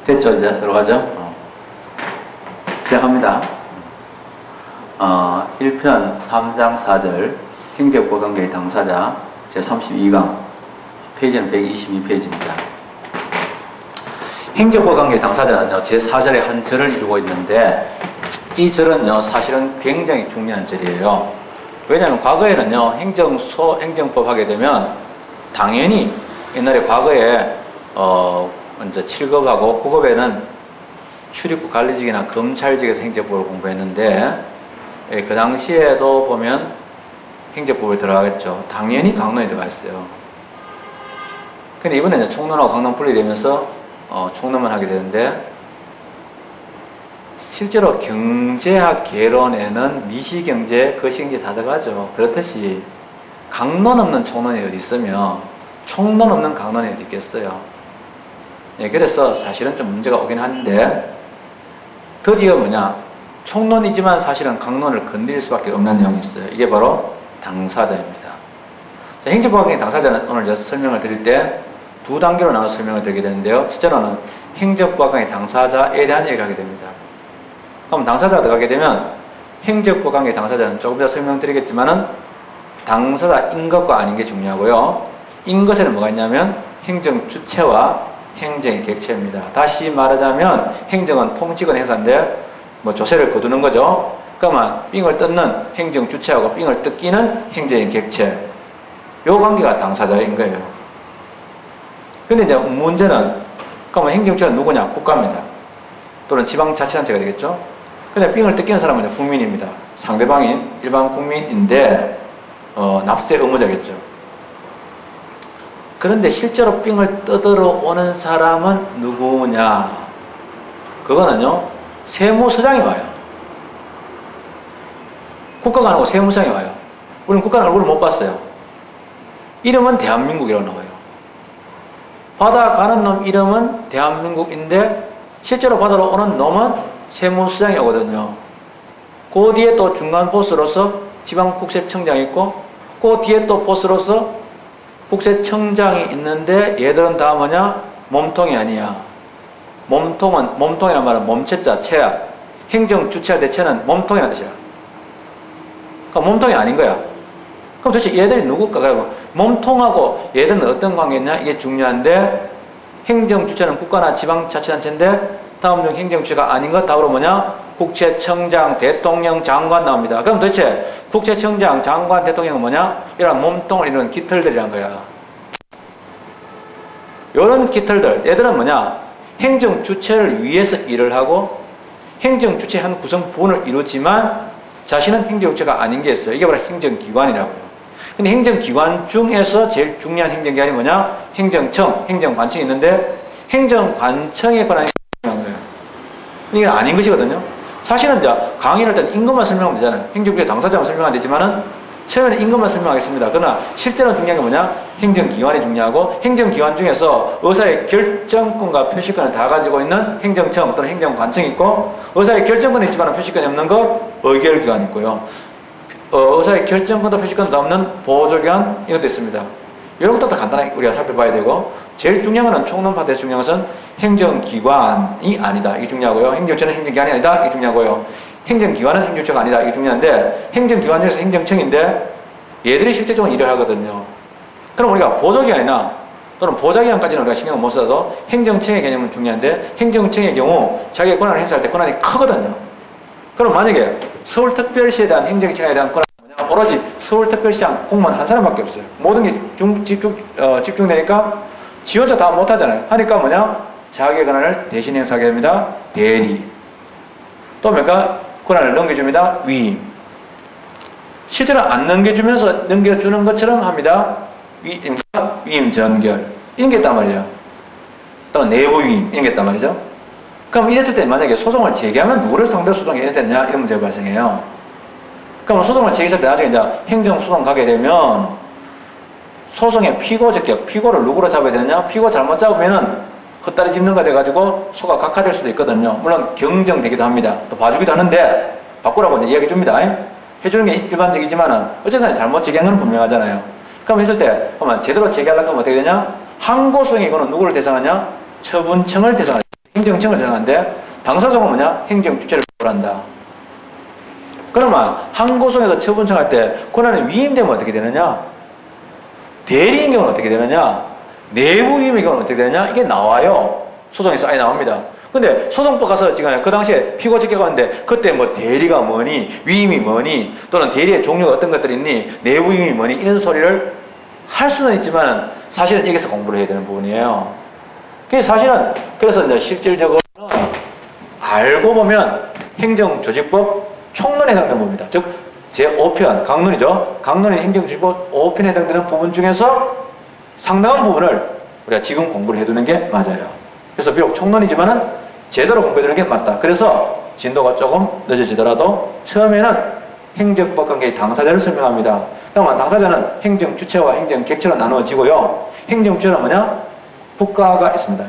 됐죠? 이제 들어가죠? 시작합니다. 1편 3장 4절 행적과관계의 당사자 제32강 페이지는 122페이지입니다. 행적과관계의 당사자는요 제4절의 한 절을 이루고 있는데 이 절은요 사실은 굉장히 중요한 절이에요. 왜냐하면 과거에는요 행정법 하게 되면 당연히 옛날에 과거에 이제 7급하고 9급에는 출입국 관리직이나 검찰직에서 행정법을 공부했는데 그 당시에도 보면 행정법을 들어가겠죠. 당연히 강론에 들어가 있어요. 근데 이번에는 총론하고 강론 분리되면서 총론만 하게 되는데 실제로 경제학 개론에는 미시경제, 거시경제 다 들어가죠. 그렇듯이 강론 없는 총론이 어디 있으며 총론 없는 강론이 어디 있겠어요. 예, 그래서 사실은 좀 문제가 오긴 한데 드디어 뭐냐 총론이지만 사실은 강론을 건드릴 수밖에 없는 내용이 있어요. 이게 바로 당사자입니다. 자, 행정과학의 당사자는 오늘 설명을 드릴 때 두 단계로 나눠서 설명을 드리게 되는데요. 첫째로는 행정과학의 당사자에 대한 얘기를 하게 됩니다. 그럼 당사자가 들어가게 되면 행정과학의 당사자는 조금 더 설명드리겠지만은 당사자인 것과 아닌 게 중요하고요. 인 것에는 뭐가 있냐면 행정 주체와 행정의 객체입니다. 다시 말하자면 행정은 통치권 행사인데 뭐 조세를 거두는 거죠. 그러면 삥을 뜯는 행정 주체하고 삥을 뜯기는 행정의 객체. 요 관계가 당사자인 거예요. 근데 이제 문제는 그러면 행정 주체는 누구냐? 국가입니다. 또는 지방자치단체가 되겠죠. 근데 삥을 뜯기는 사람은 국민입니다. 상대방인 일반 국민인데 납세 의무자겠죠. 그런데 실제로 삥을 뜯으러 오는 사람은 누구냐? 그거는요 세무서장이 와요. 국가가 아니고 세무서장이 와요. 우리는 국가는 얼굴을 못 봤어요. 이름은 대한민국이라고 나와요. 받아가는 놈 이름은 대한민국인데 실제로 받아러 오는 놈은 세무서장이 오거든요. 그 뒤에 또 중간 보스로서 지방국세청장이 있고 그 뒤에 또 보스로서 국세청장이 있는데 얘들은 다 뭐냐? 몸통이 아니야. 몸통이란 말은 몸체자, 체야. 행정 주체할 때 체는 몸통이라는 뜻이야. 그러니까 몸통이 아닌 거야. 그럼 도대체 얘들이 누굴까? 그러면 몸통하고 얘들은 어떤 관계냐? 이게 중요한데 행정 주체는 국가나 지방자치단체인데 다음 중 행정 주체가 아닌 것 다음으로 뭐냐? 국세청장, 대통령, 장관 나옵니다. 그럼 도대체 국세청장, 장관, 대통령은 뭐냐? 이런 몸통을 이루는 깃털들이란 거야. 이런 깃털들, 얘들은 뭐냐? 행정 주체를 위해서 일을 하고 행정 주체 한 구성 부분을 이루지만 자신은 행정 주체가 아닌 게 있어요. 이게 바로 행정기관이라고요. 근데 행정기관 중에서 제일 중요한 행정기관이 뭐냐? 행정청, 행정관청이 있는데 행정관청의 권한이 중요한 거예요. 이게 아닌 것이거든요. 사실은 이제 강의를 할 때는 임금만 설명하면 되잖아요. 행정부의 당사자만 설명하면 되지만은 처음에는 임금만 설명하겠습니다. 그러나 실제로 중요한 게 뭐냐? 행정기관이 중요하고 행정기관 중에서 의사의 결정권과 표시권을 다 가지고 있는 행정청 또는 행정관청이 있고 의사의 결정권이 있지만 표시권이 없는 것 의결기관이 있고요. 의사의 결정권도 표시권도 없는 보조기관 이것도 있습니다. 이런 것도 간단하게 우리가 살펴봐야 되고 제일 중요한 것은 총론파트에서 중요한 것은 행정기관이 아니다. 이게 중요하고요. 행정처는 행정기관이 아니다. 이게 중요하고요. 행정기관은 행정처가 아니다. 이게 중요한데 행정기관 중에서 행정청인데 얘들이 실제적으로 일을 하거든요. 그럼 우리가 보조기관이나 또는 보좌기관까지는 우리가 신경을 못 써도 행정청의 개념은 중요한데 행정청의 경우 자기의 권한을 행사할 때 권한이 크거든요. 그럼 만약에 서울특별시에 대한 행정청에 대한 권한이 뭐냐? 오로지 서울특별시장 공무원 한 사람밖에 없어요. 모든 게 집중되니까 지원자 다 못하잖아요. 하니까 뭐냐? 자기의 권한을 대신 행사하게 됩니다. 대리. 또 뭔가 권한을 넘겨줍니다. 위임. 실제로 안 넘겨주면서 넘겨주는 것처럼 합니다. 위임 전결. 이런 게 있단 말이에요. 또 내부 위임. 이런 게 있단 말이죠. 그럼 이랬을 때 만약에 소송을 제기하면 누구를 상대로 소송해야 되냐? 이런 문제가 발생해요. 그럼 소송을 제기했을 때 나중에 이제 행정소송 가게 되면 소송의 피고 적격, 피고를 누구로 잡아야 되느냐? 피고 잘못 잡으면은 헛다리 짚는 거 돼가지고 소가 각하될 수도 있거든요. 물론 경정되기도 합니다. 또 봐주기도 하는데 바꾸라고 이제 이야기 줍니다. 해주는 게 일반적이지만은 어쨌든 잘못 제기한 건 분명하잖아요. 그럼 했을 때 그러면 제대로 제기하려고 하면 어떻게 되냐? 항고소송의 이거는 누구를 대상하냐? 처분청을 대상하죠. 행정청을 정하는데 당사자가 뭐냐? 행정 주체를 보호한다. 그러면 한 고소에서 처분 청할 때 권한이 위임되면 어떻게 되느냐? 대리인 경우는 어떻게 되느냐? 내부 위임의 경우는 어떻게 되느냐? 이게 나와요. 소송에서 아예 나옵니다. 근데 소송법 가서 지금 그 당시에 피고 직격하는데 그때 뭐 대리가 뭐니, 위임이 뭐니, 또는 대리의 종류가 어떤 것들이 있니, 내부 위임이 뭐니, 이런 소리를 할 수는 있지만 사실은 여기서 공부를 해야 되는 부분이에요. 그래서 사실은 그래서 이제 실질적으로는 알고 보면 행정조직법 총론에 해당되는 부분입니다. 즉 제5편 강론이죠. 강론의 행정조직법 5편에 해당되는 부분 중에서 상당한 부분을 우리가 지금 공부를 해두는 게 맞아요. 그래서 비록 총론이지만은 제대로 공부해두는 게 맞다. 그래서 진도가 조금 늦어지더라도 처음에는 행정법 관계의 당사자를 설명합니다. 그러면 당사자는 행정주체와 행정객체로 나누어지고요. 행정주체는 뭐냐? 국가가 있습니다.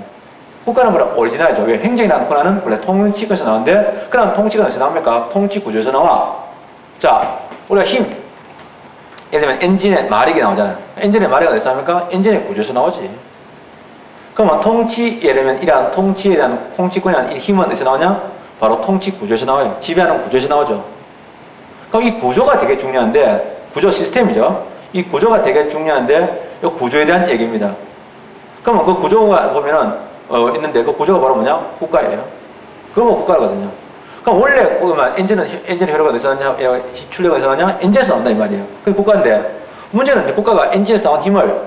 국가는 뭐라? 오리지널이죠. 왜? 행정이라는 권한은 원래 통치권에서 나오는데 그럼 통치권은 어디서 나옵니까? 통치구조에서 나와. 자, 우리가 힘, 예를 들면 엔진의 마력이 나오잖아요. 엔진의 마력이 어디서 나옵니까? 엔진의 구조에서 나오지. 그러면 통치, 예를 들면 이러한 통치에 대한 통치권이라는 이 힘은 어디서 나오냐? 바로 통치 구조에서 나와요. 지배하는 구조에서 나오죠. 그럼 이 구조가 되게 중요한데, 구조 시스템이죠. 이 구조가 되게 중요한데, 이 구조에 대한 얘기입니다. 그러면 그 구조가 보면은, 있는데 그 구조가 바로 뭐냐? 국가예요. 그거 국가거든요. 그럼 원래, 엔진의 혈류가 어디서 나냐? 출력이 어디서 나냐? 엔진에서 나온다, 이 말이에요. 그게 국가인데, 문제는 이제 국가가 엔진에서 나온 힘을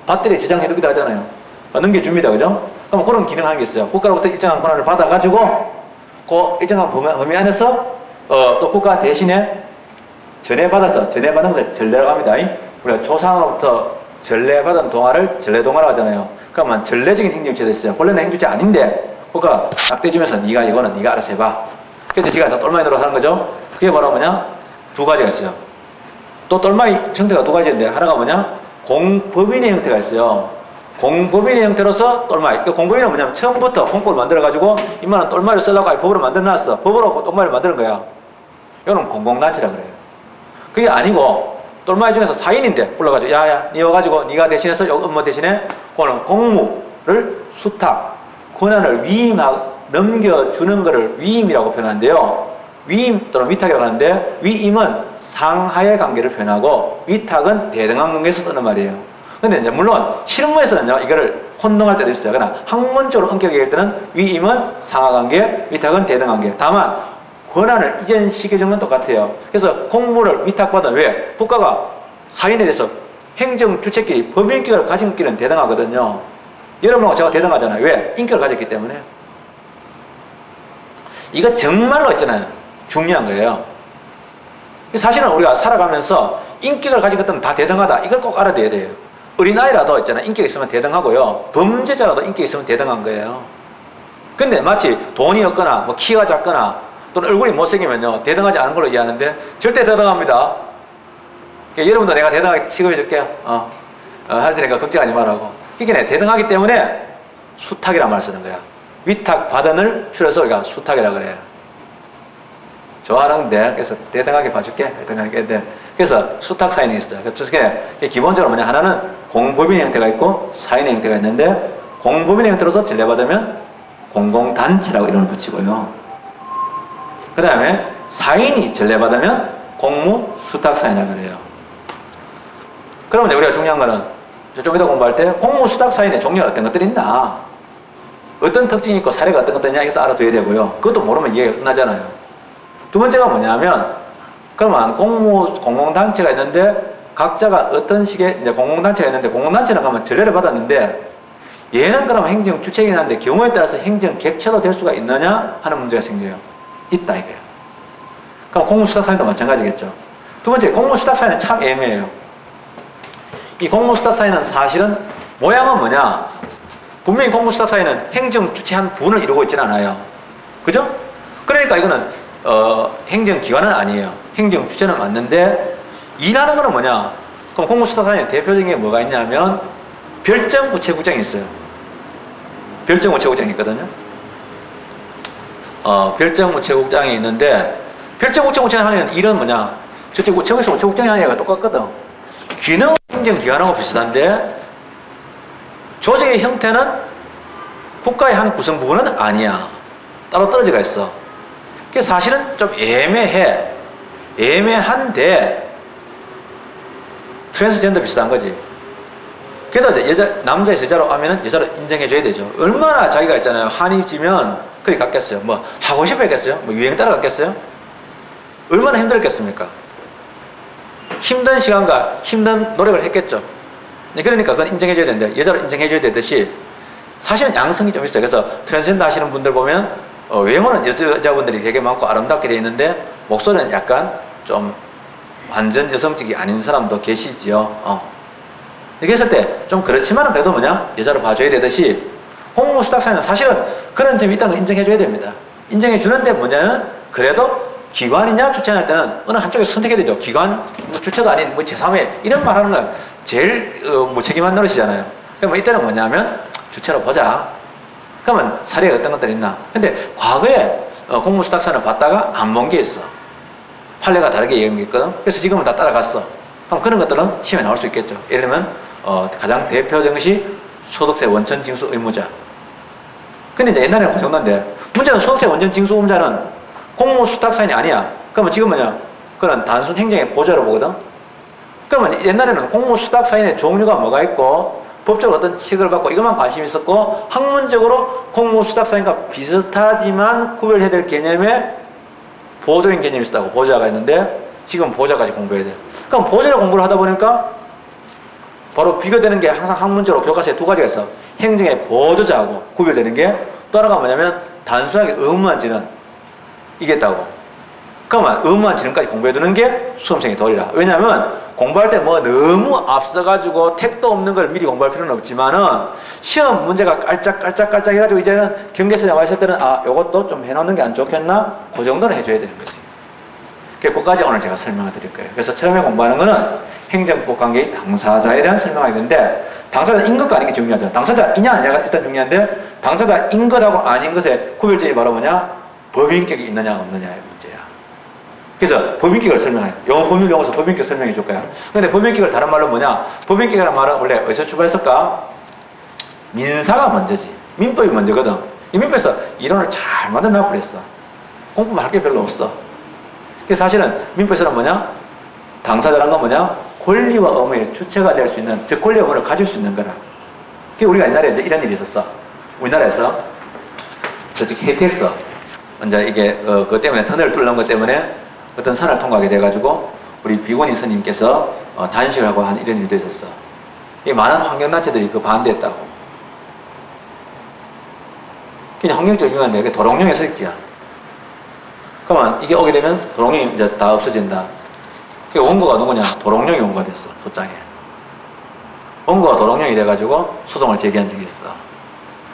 배터리에 저장해두기도 하잖아요. 넘겨줍니다. 그죠? 그럼 그런 기능 하는 게 있어요. 국가로부터 일정한 권한을 받아가지고, 그 일정한 범위 안에서, 또 국가 대신에 전해받은 것을 전례라고 합니다. 우리가 조상으로부터 전례받은 동화를 전례동화라고 하잖아요. 그러면 전례적인 행정주체도 있어요. 원래는 행정주체 아닌데, 국가가 딱 떼주면서 이거는 네가 알아서 해봐. 그래서 지가 똘마이 노릇 하는 거죠. 그게 바로 뭐냐? 두 가지가 있어요. 또 똘마이 형태가 두 가지인데, 하나가 뭐냐? 공법인의 형태가 있어요. 공법인의 형태로서 똘마이. 그 공법인은 뭐냐면 처음부터 공법을 만들어가지고 이만한 똘마이를 쓰려고 법으로 만들어놨어. 법으로 똘마이를 만드는 거야. 이거는 공공단체라 그래요. 그게 아니고 똘마이 중에서 사인인데 불러가지고 야야 니 와가지고 니가 대신해서 요 업무 대신에 그거는 공무를 수탁, 권한을 넘겨주는 거를 위임이라고 표현하는데요. 위임 또는 위탁이라고 하는데 위임은 상하의 관계를 표현하고 위탁은 대등한 관계에서 쓰는 말이에요. 근데 이제 물론 실무에서는요 이거를 혼동할 때도 있어요. 그러나 학문적으로 엄격하게 얘기할 때는 위임은 상하관계, 위탁은 대등관계. 다만 권한을 이전시켜준 건 똑같아요. 그래서 공무를 위탁받은 왜? 국가가 사인에 대해서 행정주체끼리 법인격을 가진 끼리는 대등하거든요. 여러분하고 제가 대등하잖아요. 왜? 인격을 가졌기 때문에. 이거 정말로 있잖아요. 중요한 거예요. 사실은 우리가 살아가면서 인격을 가진 것들은 다 대등하다. 이걸 꼭 알아둬야 돼요. 어린아이라도 있잖아요. 인격이 있으면 대등하고요. 범죄자라도 인격이 있으면 대등한 거예요. 근데 마치 돈이 없거나 뭐 키가 작거나 또는 얼굴이 못생기면요. 대등하지 않은 걸로 이해하는데 절대 대등합니다. 그러니까 여러분도 내가 대등하게 취급해 줄게요. 할 테니까 걱정하지 말라고. 그러니까 대등하기 때문에 수탁이란 말을 쓰는 거야. 위탁 받은을 줄여서 우리가 수탁이라 그래요. 좋아하는데 그래서 대등하게 봐줄게. 대등하게. 그래서 수탁 사인이 있어요. 그래서 기본적으로 뭐냐 하나는 공법인의 형태가 있고 사인의 형태가 있는데 공법인의 형태로서 전례받으면 공공단체라고 이름을 붙이고요. 그 다음에 사인이 전례받으면 공무 수탁 사인이라고 그래요. 그러면 우리가 중요한 거는 좀 이따 공부할 때 공무 수탁 사인의 종류가 어떤 것들이 있나, 어떤 특징이 있고 사례가 어떤 것들이냐 이것도 알아둬야 되고요. 그것도 모르면 이해가 끝나잖아요. 두 번째가 뭐냐면 그러면 공공단체가 있는데 각자가 어떤 식의 이제 공공단체가 있는데 공공단체는 가면 전례를 받았는데 얘는 그러면 행정주체이긴 한데 경우에 따라서 행정객체로 될 수가 있느냐 하는 문제가 생겨요. 있다 이거예요. 그럼 공무수탁사인도 마찬가지겠죠. 두 번째 공무수탁사인은 참 애매해요. 이 공무수탁사인은 사실은 모양은 뭐냐, 분명히 공무수탁사인은 행정주체 한 부분을 이루고 있지는 않아요. 그죠? 그러니까 이거는 행정기관은 아니에요. 행정주체는 맞는데 일하는 거는 뭐냐? 그럼 공무수탁사인의 대표적인 게 뭐가 있냐면 별정우체국장이 있어요. 별정우체국장이 있거든요. 별정우체국장이 있는데 별정우체국장이 하는 일은 뭐냐? 저쪽 우체국에서 우체국장이 하는 얘가 똑같거든. 기능 행정기관하고 비슷한데 조직의 형태는 국가의 한 구성 부분은 아니야. 따로 떨어져가 있어. 그게 사실은 좀 애매해. 애매한데 트랜스젠더 비슷한 거지. 그래도 남자에서 여자로 하면은 여자로 인정해줘야 되죠. 얼마나 자기가 있잖아요. 한이 지면 그리 갔겠어요. 뭐 하고 싶어 했겠어요? 뭐 유행 따라 갔겠어요? 얼마나 힘들었겠습니까? 힘든 시간과 힘든 노력을 했겠죠. 그러니까 그건 인정해줘야 되는데 여자로 인정해줘야 되듯이 사실은 양성이 좀 있어요. 그래서 트랜스젠더 하시는 분들 보면 외모는 여자분들이 되게 많고 아름답게 되어 있는데 목소리는 약간 좀 완전 여성적이 아닌 사람도 계시지요. 이렇게 했을 때 좀 그렇지만 그래도 뭐냐 여자로 봐줘야 되듯이 공무 수탁사에는 사실은 그런 점이 있다는 걸 인정해줘야 됩니다. 인정해 주는데 뭐냐면 그래도 기관이냐 주체냐 할 때는 어느 한쪽에서 선택해야 되죠. 기관, 뭐 주체도 아닌 뭐 제3회 이런 말 하는 건 제일 무책임한 노릇이잖아요. 그러면 이때는 뭐냐면 주체로 보자. 그러면 사례가 어떤 것들이 있나. 근데 과거에 공무 수탁사를 봤다가 안 본 게 있어. 판례가 다르게 얘기한 게 있거든. 그래서 지금은 다 따라갔어. 그럼 그런 것들은 시험에 나올 수 있겠죠. 예를 들면 가장 대표적인 것이 소득세 원천 징수 의무자. 근데 이제 옛날에는 그 정도인데 문제는 소득세 원천 징수 의무자는 공무 수탁 사인이 아니야. 그러면 지금 뭐냐? 그건 단순 행정의 보조로 보거든. 그러면 옛날에는 공무 수탁 사인의 종류가 뭐가 있고 법적으로 어떤 취급을 받고 이것만 관심이 있었고 학문적으로 공무 수탁 사인과 비슷하지만 구별해야 될 개념에 보조인 개념이 있었다고. 보조자가 있는데 지금 보조자까지 공부해야 돼. 그럼 보조자 공부를 하다 보니까 바로 비교되는 게 항상 학문적으로 교과서에 두 가지가 있어. 행정의 보조자하고 구별되는 게 또 하나가 뭐냐면 단순하게 의무만 지는 이게 있다고. 그러면 의무만 지는까지 공부해두는 게 수험생의 도리라. 왜냐하면 공부할 때 뭐 너무 앞서가지고 택도 없는 걸 미리 공부할 필요는 없지만은 시험 문제가 깔짝깔짝 해가지고 이제는 경계선에 와 있을 때는 요것도 좀 해놓는 게 안 좋겠나? 그 정도는 해줘야 되는 거지. 그까지 오늘 제가 설명을 드릴 거예요. 그래서 처음에 공부하는 거는 행정법 관계의 당사자에 대한 설명하겠는데 당사자인 것과 아닌 게 중요하죠. 당사자이냐 아니냐가 일단 중요한데 당사자인 것하고 아닌 것의 구별점이 바로 뭐냐? 법인격이 있느냐 없느냐의 문제야. 그래서 법인격을 설명해요. 영어 법률 용어에서 법인격 설명해 줄 거야. 근데 법인격을 다른 말로 뭐냐? 법인격이라는 말은 원래 어디서 출발했을까? 민사가 먼저지. 민법이 먼저거든. 이 민법에서 이론을 잘 만들어놔 버렸어. 공부만 할 게 별로 없어. 그래서 사실은 민법에서는 뭐냐? 당사자란 건 뭐냐? 권리와 의무의 주체가 될 수 있는, 즉 권리와 의무를 가질 수 있는 거라. 그게 우리가 옛날에 이제 이런 일이 있었어. 우리나라에서 저쪽 KTX 먼저 이게 그것 때문에 터널을 뚫는 것 때문에 어떤 산을 통과하게 돼가지고 우리 비건희 스님께서 단식을 하고 한 이런 일도 있었어. 이 많은 환경단체들이 그 반대했다고. 그냥 환경적으로 중요한데 그게 도롱뇽의 서식지야. 그러면 이게 오게 되면 도롱뇽이 이제 다 없어진다. 그 원고가 누구냐? 도롱뇽이 원고가 됐어. 소장에. 원고가 도롱뇽이 돼가지고 소송을 제기한 적이 있어.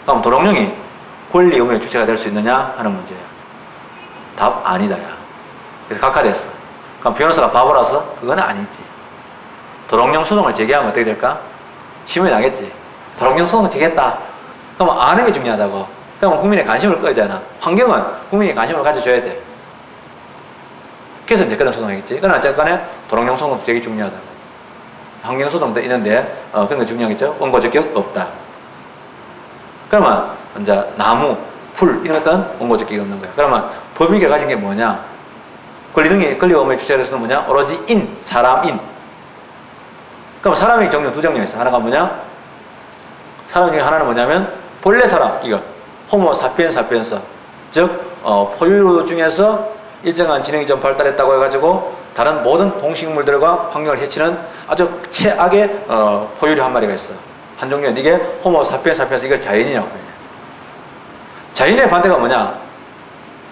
그럼 도롱뇽이 권리 의무의 주체가 될 수 있느냐 하는 문제야. 답 아니다 야. 그래서 각하됐어. 그럼 변호사가 바보라서 그건 아니지. 도롱뇽 소송을 제기하면 어떻게 될까? 시험이 나겠지. 도롱뇽 소송을 제기했다. 그럼 아는 게 중요하다고. 그러면 국민의 관심을 끌잖아. 환경은 국민이 관심을 가져줘야 돼. 그래서 이제 그런 소송이겠지. 그러나 어쨌거나 도롱뇽 소송도 되게 중요하다고. 환경 소송도 있는데 그런 거 중요하겠죠. 원고 적격 없다. 그러면 이제 나무, 풀 이런 것들은 원고 적격이 없는 거야. 그러면 법인격을 가진 게 뭐냐? 권리 의무의 주체로서는 뭐냐? 오로지 인, 사람인. 그럼 사람의 종류 두 종류가 있어. 하나가 뭐냐? 사람 중에 하나는 뭐냐면 본래 사람, 이거 호모 사피엔스. 즉 포유류 중에서 일정한 지능이 좀 발달했다고 해가지고 다른 모든 동식물들과 환경을 해치는 아주 최악의 포유류 한 마리가 있어. 한 종류는 이게 호모 사피엔스 이걸 자연이라고 해요. 자연의 반대가 뭐냐?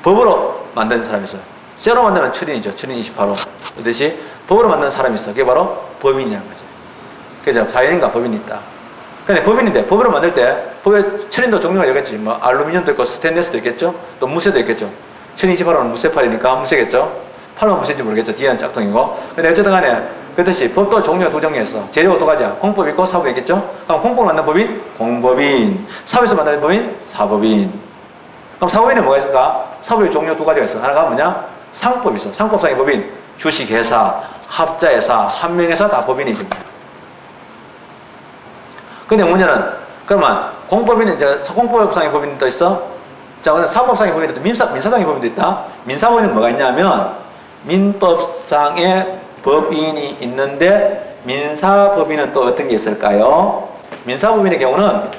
법으로 만든 사람이 있어요. 쇠로 만들면 철인이죠. 철인 28호. 그렇듯이 법으로 만든 사람이 있어. 그게 바로 법인이라는 거지. 그래서 자연인과 법인이 있다. 근데 법인인데 법으로 만들 때 법에 철인도 종류가 있겠지. 뭐 알루미늄도 있고 스테인리스도 있겠죠. 또 무쇠도 있겠죠. 철인 28호는 무쇠팔이니까 무쇠겠죠. 팔만 무쇠인지 모르겠죠. 뒤에는 짝퉁이고. 근데 어쨌든 간에 그렇듯이 법도 종류가 두 종류 있어. 재료가 두 가지야. 공법 있고 사법 있겠죠. 그럼 공법을 만든 법인 공법인, 사법에서 만든 법인 사법인. 그럼 사법인은 뭐가 있을까? 사법의 종류 두 가지가 있어. 하나가 뭐냐? 상법이 있어. 상법상의 법인, 주식회사, 합자회사, 한명회사 다 법인이지. 근데 문제는 그러면 공법인은 이제 공법상의 법인도 있어. 자, 근데 사법상의 법인도 민사상의 법인도 있다. 민사법인은 뭐가 있냐면 민법상의 법인이 있는데 민사법인은 또 어떤 게 있을까요? 민사법인의 경우는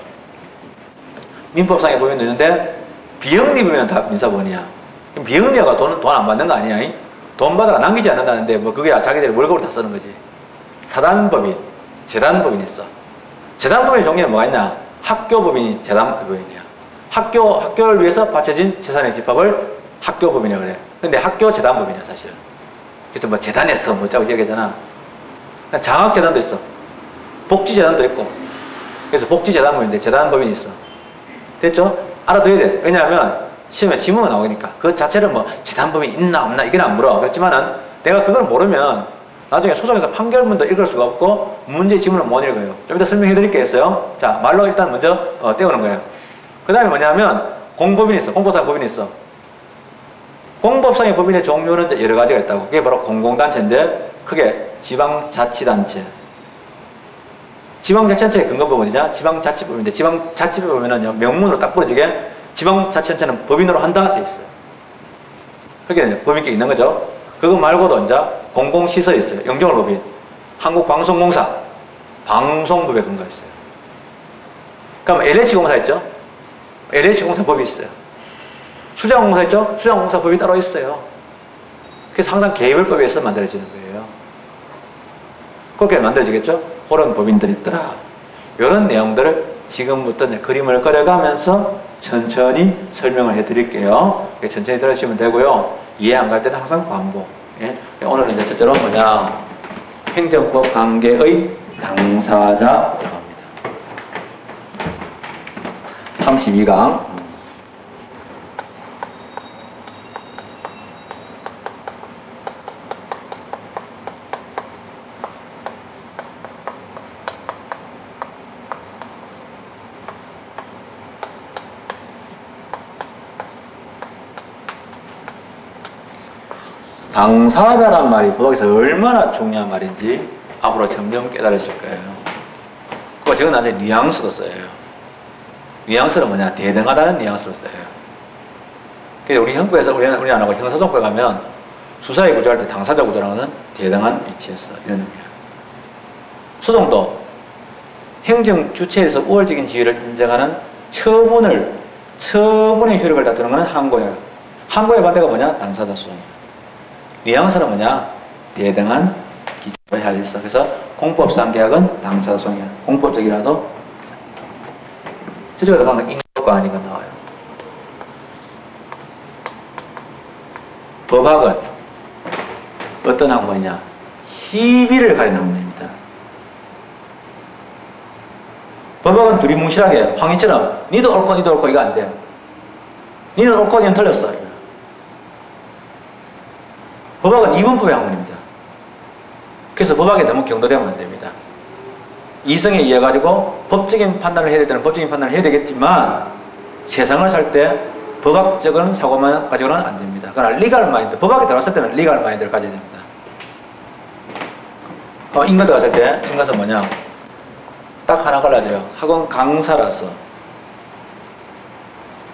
민법상의 법인도 있는데 비영리법인은 다 민사법인이야. 그럼 비영리가 돈 안 받는 거 아니야? 돈 받아가 남기지 않는다는데 뭐 그게 자기들이 월급으로 다 쓰는 거지. 사단법인, 재단법인이 있어. 재단법인의 종류는 뭐가 있냐? 학교법인이 재단법인이야. 학교를 위해서 바쳐진 재산의 집합을 학교법인이라고 그래. 근데 학교 재단법인이야, 사실은. 그래서 뭐 재단에서 뭐 짜고 얘기하잖아. 장학재단도 있어. 복지재단도 있고. 그래서 복지재단법인인데 재단법인이 있어. 됐죠? 알아둬야 돼. 왜냐하면 시험에 지문가 나오니까. 그 자체를 뭐 재단법인이 있나 없나 이건 안 물어. 그렇지만은 내가 그걸 모르면 나중에 소송에서 판결문도 읽을 수가 없고 문제 지문을 못 읽어요. 좀 이따 설명해 드릴게요. 자, 말로 일단 먼저 떼우는 거예요. 그 다음에 뭐냐면 공법인이 있어. 공법상의 법인이 있어. 공법상의 법인의 종류는 여러 가지가 있다고. 그게 바로 공공단체인데 크게 지방자치단체. 지방자치단체의 근거법은 어디냐? 지방자치법인데 지방자치법에는 명문으로 딱 부러지게 지방자치단체는 법인으로 한다 돼 있어요. 그게 법인격이 있는 거죠. 그거 말고도 이제 공공시설이 있어요. 영종을법인, 한국방송공사, 방송법에 근거가 있어요. 그럼 LH공사 있죠? LH공사 법이 있어요. 수자공사 있죠? 수자공사 법이 따로 있어요. 그래서 항상 개별법에 의해서 만들어지는 거예요. 그렇게 만들어지겠죠? 그런 법인들이 있더라. 이런 내용들을 지금부터 그림을 그려가면서 천천히 설명을 해드릴게요. 천천히 들으시면 되고요. 이해 안 갈 때는 항상 반복. 예? 오늘은 이제 첫째로 뭐냐? 행정법 관계의 당사자라고 합니다. 32강. 당사자란 말이 부학에서 얼마나 중요한 말인지 앞으로 점점 깨달으실 거예요. 그거 지금 나중에 뉘앙스로 써요. 뉘앙스는 뭐냐? 대등하다는 뉘앙스로 써요. 그래서 우리 형법에서 우리 안 하고 형사정법에 가면 수사의 구조할 때 당사자 구조라는 것은 대등한 위치에서 이런 의미야. 소송도 행정 주체에서 우월적인 지위를 인정하는 처분의 효력을 다투는 것은 항고예요. 항고의 반대가 뭐냐? 당사자 소송이에요. 뉘앙스는 뭐냐? 대등한 기초에 해야 있어. 그래서 공법상 계약은 당사자 소송이야. 공법적이라도 저쪽에서 방금 인법과 아니가 나와요. 법학은 어떤 학문이냐? 시비를 가리는 학문입니다. 법학은 두리뭉실하게 황희처럼 니도 옳고 니도 옳고 이거 안 돼요. 니는 옳고 니는 틀렸어. 법학은 이분법의 학문입니다. 그래서 법학에 너무 경도되면 안 됩니다. 이성에 의해 가지고 법적인 판단을 해야 될 때는 법적인 판단을 해야 되겠지만 세상을 살 때 법학적인 사고만 가지고는 안 됩니다. 그러나 리갈 마인드, 법학에 들어갔을 때는 리갈 마인드를 가져야 됩니다. 인간 들어갔을 때 인간은 뭐냐? 딱 하나 갈라져요. 학원 강사라서.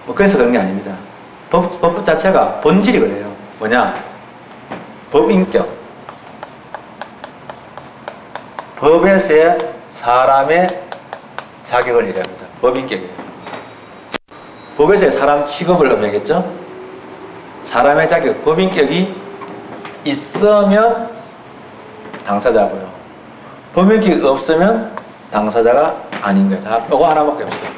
뭐 그래서 그런 게 아닙니다. 법 자체가 본질이 그래요. 뭐냐? 법인격. 법에서의 사람의 자격을 얘기합니다. 법인격이에요. 법에서의 사람 취급을 의미하겠죠? 사람의 자격, 법인격이 있으면 당사자고요. 법인격이 없으면 당사자가 아닌 거예요. 다 이거 하나밖에 없어요.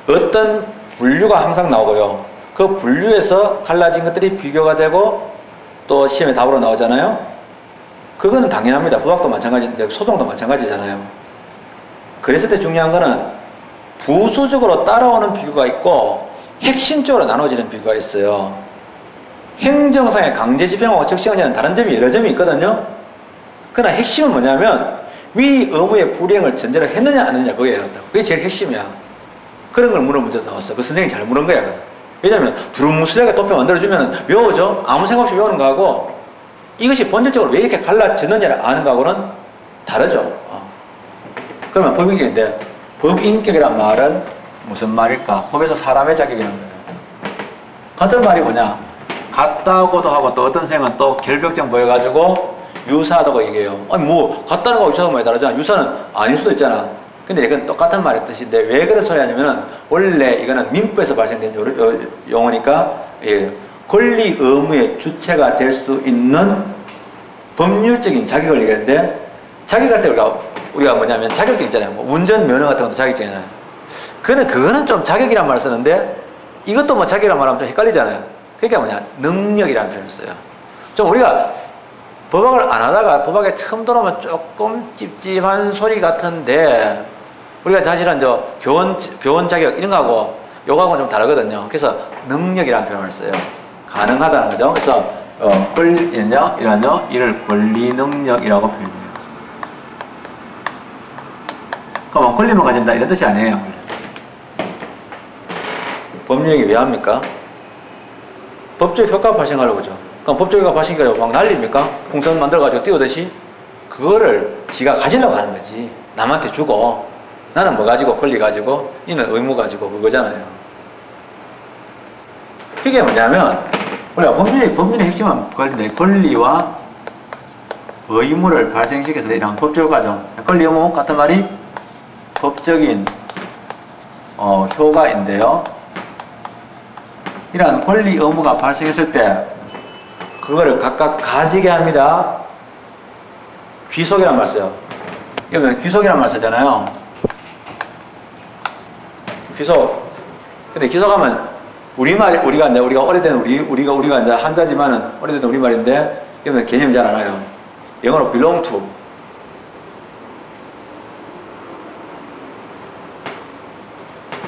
어떤 분류가 항상 나오고요. 그 분류에서 갈라진 것들이 비교가 되고 또 시험에 답으로 나오잖아요. 그거는 당연합니다. 법학도 마찬가지인데 소송도 마찬가지잖아요. 그랬을 때 중요한 거는 부수적으로 따라오는 비교가 있고 핵심적으로 나눠지는 비교가 있어요. 행정상의 강제집행하고 적시행하는 다른 점이 여러 점이 있거든요. 그러나 핵심은 뭐냐면 위 의무의 불이행을 전제로 했느냐 안 했느냐 그게 그게 제일 핵심이야. 그런 걸 물은 문제도 나왔어. 그 선생님이 잘 물은 거야. 왜냐면 두루뭉술하게 도표 만들어주면 외워져. 아무 생각 없이 외우는 거하고 이것이 본질적으로 왜 이렇게 갈라졌느냐를 아는 거하고는 다르죠. 그러면 법인격인데 법인격이란 말은 무슨 말일까? 법에서 사람의 자격이라는 거예요. 같은 말이 뭐냐? 같다고도 하고 또 어떤 생은 또 결벽증 보여가지고 유사하다고 얘기해요. 아니 뭐 같다는 거하고 유사하고 많이 다르잖아. 유사는 아닐 수도 있잖아. 근데 이건 똑같은 말의 뜻인데 왜 그런 소리 하냐면은 원래 이거는 민법에서 발생된 용어니까 예, 권리 의무의 주체가 될 수 있는 법률적인 자격을 얘기하는데 자격할 때 우리가 뭐냐면 자격증 있잖아요. 뭐 운전면허 같은 것도 자격증이잖아요. 그거는 좀 자격이란 말을 쓰는데 이것도 뭐 자격이란 말하면 좀 헷갈리잖아요. 그러니까 뭐냐 능력이라는 표현을 써요. 좀 우리가 법학을 안 하다가 법학에 처음 들어오면 조금 찝찝한 소리 같은데 우리가 사실은 교원 자격 이런 거하고 요거하고는 좀 다르거든요. 그래서 능력이라는 표현을 써요. 가능하다는 거죠. 그래서 권리는요, 이를 권리 능력이라고 표현해요. 그럼 권리만 가진다 이런 뜻이 아니에요. 법률이 왜 합니까? 법적 효과 발생하려고 그러죠. 그럼 법적 효과 발생하려고 막 난립니까? 풍선 만들어가지고 띄우듯이 그거를 지가 가지려고 하는 거지. 남한테 주고 나는 뭐 가지고 권리 가지고 이는 의무 가지고 그거잖아요. 그게 뭐냐면 우리가 법률의 핵심은 권리와 의무를 발생시켜서 이런 법적 과정. 권리 의무 같은 말이 법적인 효과인데요. 이러한 권리 의무가 발생했을 때 그거를 각각 가지게 합니다. 귀속이란 말 써요. 이러면 귀속이란 말 쓰잖아요. 귀속. 근데 귀속하면 우리가 오래된 우리가 이제 한자지만은 오래된 우리말인데 이러면 개념이 잘 안 와요. 영어로 belong to.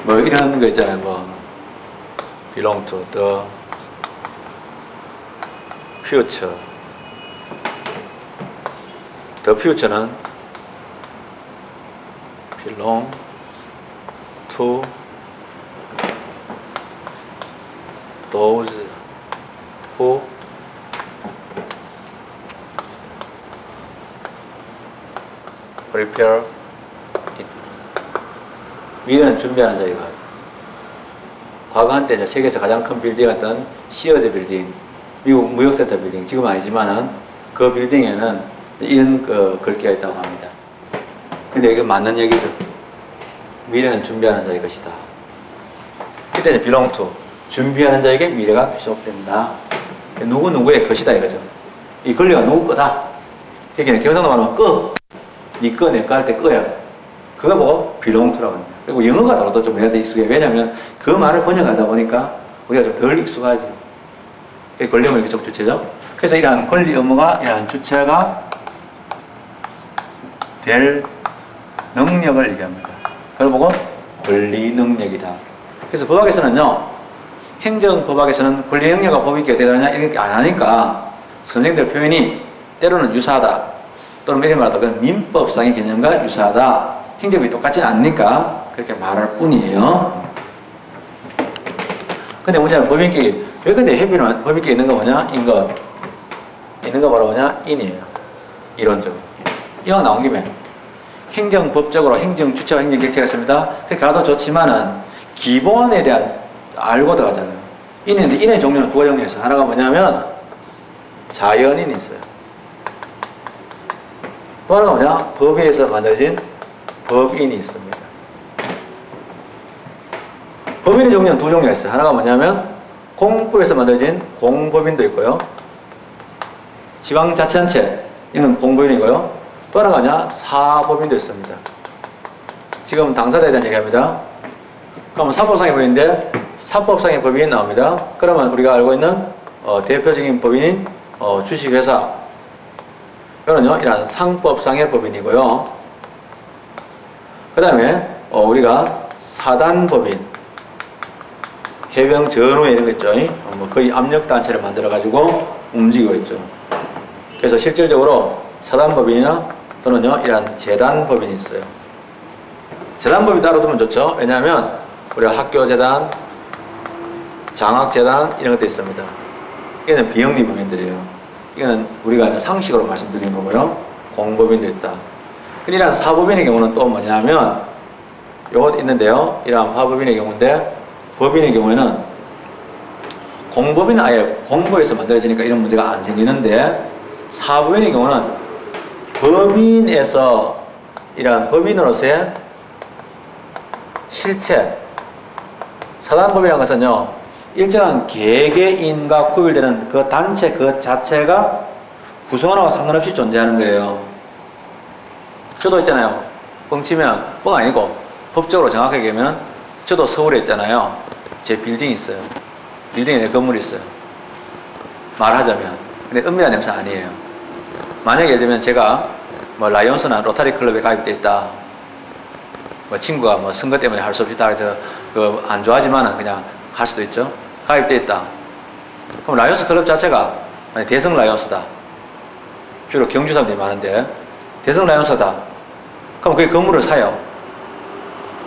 뭐 이런 거 있잖아요. 뭐 belong to the future. The future는 belong to those who prepare it. 미래는 준비하는 자이가. 과거 한때 이제 세계에서 가장 큰 빌딩이었던 시어즈 빌딩, 미국 무역센터 빌딩, 지금은 아니지만은 그 빌딩에는 이런 글귀가 있다고 합니다. 근데 이게 맞는 얘기죠. 미래는 준비하는 자의 것이다. 그때 이제 belong to, 준비하는 자에게 미래가 귀속된다. 누구의 것이다 이거죠. 이 권리가 누구 거다. 그러니까 경상도 말하면 거, 니 거, 내 거 할 때 거야. 그거 보고 belong to라고 합니다. 그리고 영어가 더라도 좀 우리한테 익숙해. 왜냐면 그 말을 번역하다 보니까 우리가 좀 덜 익숙하지. 그게 권리 의무의 귀속 주체죠. 그래서 이러한 권리 의무가 이러한 주체가 될 능력을 얘기합니다. 그걸 보고 권리 능력이다. 그래서 법학에서는요, 행정법학에서는 권리 능력과 법인격이 어떻게 다르냐 이렇게 안 하니까 선생님들 표현이 때로는 유사하다 또는 미리 말하다 그건 민법상의 개념과 유사하다. 행정법이 똑같지 않으니까 그렇게 말할 뿐이에요. 근데 문제는 법인격이 왜 근데 회비는 법인격이 있는 거 뭐냐? 있는 거 바로 뭐냐? 인이에요. 이론적으로. 이거 나온 김에 행정법적으로 행정주체와 행정객체가 있습니다. 그렇게 가도 좋지만은 기본에 대한 알고 들어가잖아요. 인의 종류는 두 가지 종류가 있어요. 하나가 뭐냐면 자연인이 있어요. 또 하나가 뭐냐? 법에 의해서 만들어진 법인이 있습니다. 법인의 종류는 두 종류가 있어요. 하나가 뭐냐면 공법에서 만들어진 공법인도 있고요. 지방자치단체 이건 공법인이고요. 또 하나가 뭐냐? 사법인도 있습니다. 지금 당사자에 대한 얘기합니다. 그러면 사법상의 법인인데 사법상의 법인이 나옵니다. 그러면 우리가 알고 있는 대표적인 법인인 주식회사 이거는요 이런 상법상의 법인이고요. 그 다음에 우리가 사단법인 해병 전후에 이런 거 있죠. 거의 압력단체를 만들어 가지고 움직이고 있죠. 그래서 실질적으로 사단법인이나 또는요 이런 재단법인이 있어요. 재단법인 따로 두면 좋죠. 왜냐하면 우리가 학교재단, 장학재단 이런 것도 있습니다. 이거는 비영리 법인들이에요. 이거는 우리가 상식으로 말씀드린 거고요. 공법인도 있다. 이러한 사법인의 경우는 또 뭐냐면 요것 있는데요. 이러한 사법인의 경우인데 법인의 경우에는 공법인은 아예 공법에서 만들어지니까 이런 문제가 안 생기는데 사법인의 경우는 법인에서 이러한 법인으로서의 실체 사단법이라는 것은요 일정한 개개인과 구별되는 그 단체 그 자체가 구성원하고 상관없이 존재하는 거예요. 저도 있잖아요. 뻥치면 뻥 아니고 법적으로 정확하게 얘기하면 저도 서울에 있잖아요. 제 빌딩이 있어요. 빌딩에 내 건물이 있어요. 말하자면 근데 은밀한 냄새 아니에요. 만약에 예를 들면 제가 뭐 라이온스나 로타리 클럽에 가입돼 있다. 뭐 친구가 뭐 선거 때문에 할 수 없이 다 해서 그 안 좋아하지만은 그냥 할 수도 있죠. 가입돼 있다. 그럼 라이온스 클럽 자체가 대성 라이온스다. 주로 경주 사람들이 많은데 대성 라이온스다. 그럼 그게 건물을 사요.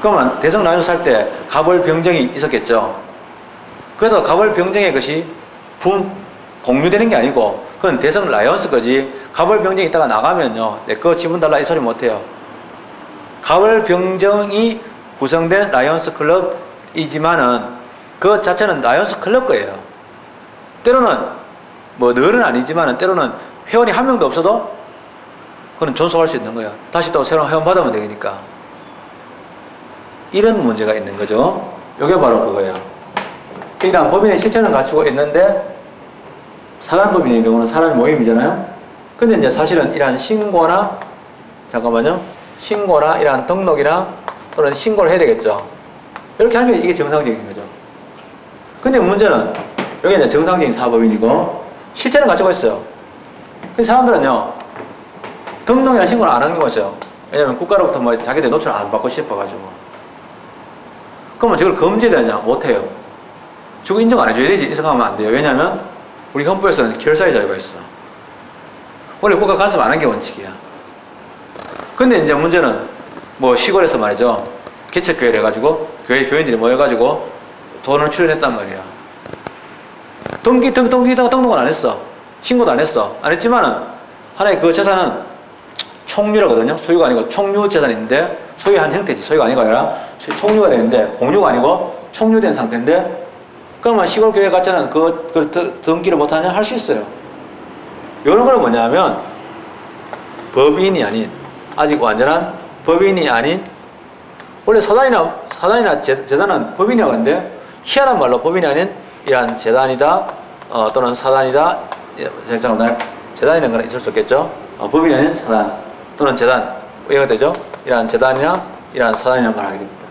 그러면 대성 라이온스 살 때 가벌 병정이 있었겠죠. 그래도 가벌 병정의 것이 공유되는 게 아니고 그건 대성 라이온스 거지. 가벌 병정이 있다가 나가면요 내 거 지분 달라 이 소리 못해요. 가벌 병정이 구성된 라이온스 클럽이지만은 그 자체는 라이온스 클럽 거예요. 때로는 뭐 늘은 아니지만은 때로는 회원이 한 명도 없어도 그건 존속할 수 있는 거예요. 다시 또 새로운 회원 받으면 되니까. 이런 문제가 있는 거죠. 이게 바로 그거예요. 이러한 법인의 실체는 갖추고 있는데 사단법인의 경우는 사람의 모임이잖아요. 근데 이제 사실은 이러한 신고나 잠깐만요. 신고나 이러한 등록이나 또는 신고를 해야 되겠죠. 이렇게 하면 이게 정상적인 거죠. 근데 문제는 여기 이제 정상적인 사법인이고 실체는 갖추고 있어요. 그 사람들은요 등록이나 신고를 안 하는 경우가 있어요. 왜냐면 국가로부터 뭐 자기들 노출을 안 받고 싶어가지고. 그러면 저걸 금지해야 되냐? 못해요. 저거 인정 안 해줘야 되지. 이 생각하면 안 돼요. 왜냐면 우리 헌법에서는 결사의 자유가 있어. 원래 국가 간섭 안 하는 게 원칙이야. 근데 이제 문제는 뭐 시골에서 말이죠. 개척교회를 해가지고 교인들이 모여가지고 돈을 출연했단 말이야. 등록은 안 했어. 신고도 안 했어. 안 했지만은 하나의 그 재산은 총류라거든요. 소유가 아니고 총류 재산인데 소유한 형태지. 소유가 아니고 아니라 총류가 되는데 공유가 아니고 총류된 상태인데 그러면 시골 교회 같자는 그 등기를 못하냐? 할 수 있어요. 이런 건 뭐냐면 법인이 아닌 아직 완전한 법인이 아닌 원래 사단이나 재단은 법인이라고 하는데 희한한 말로 법인이 아닌 이러한 재단이다 또는 사단이다 재단이라는 건 있을 수 없겠죠. 법인이 아닌 사단 또는 재단 이거 되죠. 이러한 재단이나 이러한 사단이라는 걸 하게 됩니다.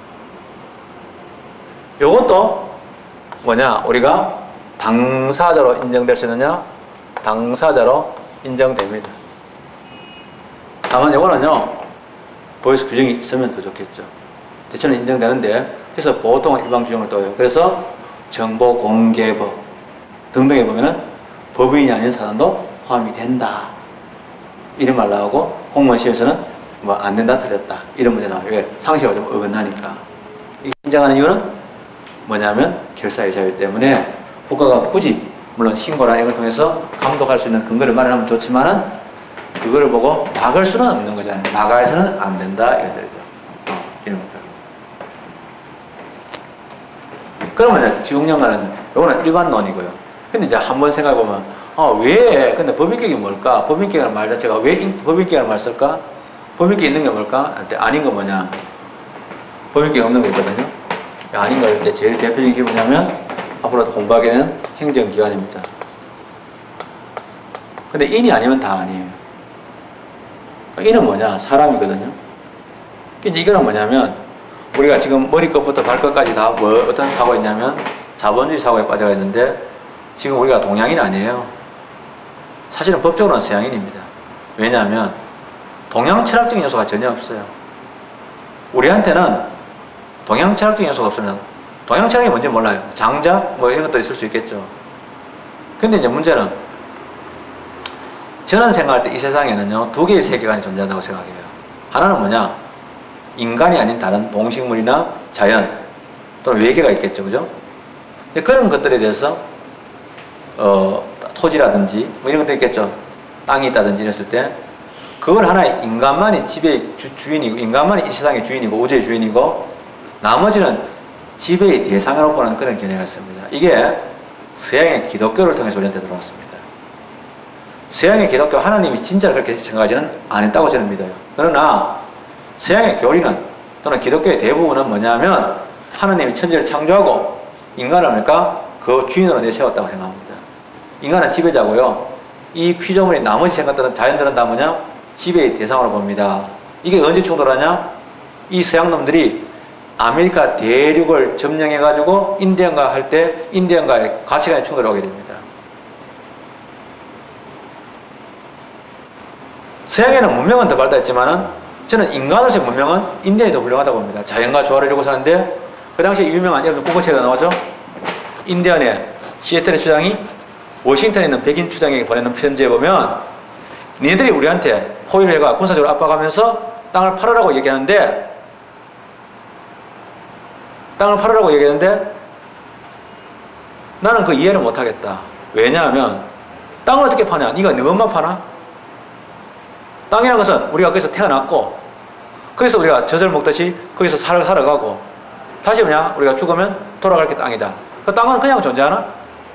요것도 뭐냐 우리가 당사자로 인정될 수 있느냐 당사자로 인정됩니다. 다만 이거는요 법에서 규정이 있으면 더 좋겠죠. 대체는 인정되는데 그래서 보통 일반 규정을 둬요. 그래서 정보공개법 등등에 보면은 법인이 아닌 사단도 포함이 된다 이런 말 나오고 공무원 시험에서는 뭐 안 된다 틀렸다 이런 문제 나와요. 왜? 상식과 좀 어긋나니까. 인정하는 이유는 뭐냐면 결사의 자유 때문에 국가가 굳이 물론 신고나 이걸 통해서 감독할 수 있는 근거를 마련하면 좋지만은 그거를 보고 막을 수는 없는 거잖아요. 막아서는 안 된다 이런 되죠. 이런 것들. 그러면 지국령가는 이거는 일반론이고요. 근데 이제 한번 생각해 보면 왜? 근데 법인격이 뭘까? 법인격이라는 말 자체가 왜 법인격이라는 말 쓸까? 법인격이 있는 게 뭘까? 할 때 아닌 거 뭐냐? 법인격이 없는 거 있거든요. 아닌 거 할 때 제일 대표적인 게 뭐냐면 앞으로 공부하게 되는 행정기관입니다. 근데 인이 아니면 다 아니에요. 인은 뭐냐? 사람이거든요. 이제 이거는 뭐냐면 우리가 지금 머리끝부터 발끝까지 다 어떤 사고가 있냐면 자본주의 사고에 빠져가 있는데 지금 우리가 동양인 아니에요. 사실은 법적으로는 서양인입니다. 왜냐하면 동양 철학적인 요소가 전혀 없어요. 우리한테는 동양 철학적인 요소가 없으면 동양 철학이 뭔지 몰라요. 장자 뭐 이런 것도 있을 수 있겠죠. 근데 이제 문제는 저는 생각할 때 이 세상에는요 두 개의 세계관이 존재한다고 생각해요. 하나는 뭐냐? 인간이 아닌 다른 동식물이나 자연 또는 외계가 있겠죠. 그죠? 근데 그런 것들에 대해서 토지라든지 뭐 이런 것도 있겠죠. 땅이 있다든지 이랬을 때 그건 하나의 인간만이 지배의 주인이고, 인간만이 이 세상의 주인이고, 우주의 주인이고, 나머지는 지배의 대상으로 보는 그런 개념이 있습니다. 이게 서양의 기독교를 통해서 우리한테 들어왔습니다. 서양의 기독교, 하나님이 진짜 그렇게 생각하지는 않았다고 저는 믿어요. 그러나 서양의 교리는, 또는 기독교의 대부분은 뭐냐면 하나님이 천지를 창조하고 인간을 뭡니까? 그 주인으로 내세웠다고 생각합니다. 인간은 지배자고요. 이 피조물이 나머지 생각들은, 자연들은 다 뭐냐? 지배의 대상으로 봅니다. 이게 언제 충돌하냐? 이 서양 놈들이 아메리카 대륙을 점령해가지고 인디언과 할 때 인디언과의 가치관의 충돌이 오게 됩니다. 서양에는 문명은 더 발달했지만은 저는 인간으로서의 문명은 인디언이 더 훌륭하다고 봅니다. 자연과 조화를 이루고 사는데, 그 당시에 유명한 여러분 국어책에 나오죠? 인디언의 시애틀의 추장이 워싱턴에 있는 백인 추장에게 보내는 편지에 보면, 니네들이 우리한테 포위를 해가 군사적으로 압박하면서 땅을 팔으라고 얘기하는데, 나는 그 이해를 못하겠다. 왜냐하면 땅을 어떻게 파냐? 네가 네 엄마 파나? 땅이라는 것은 우리가 거기서 태어났고, 거기서 우리가 젖을 먹듯이 거기서 살아가고, 다시 뭐냐? 우리가 죽으면 돌아갈 게 땅이다. 그 땅은 그냥 존재하나?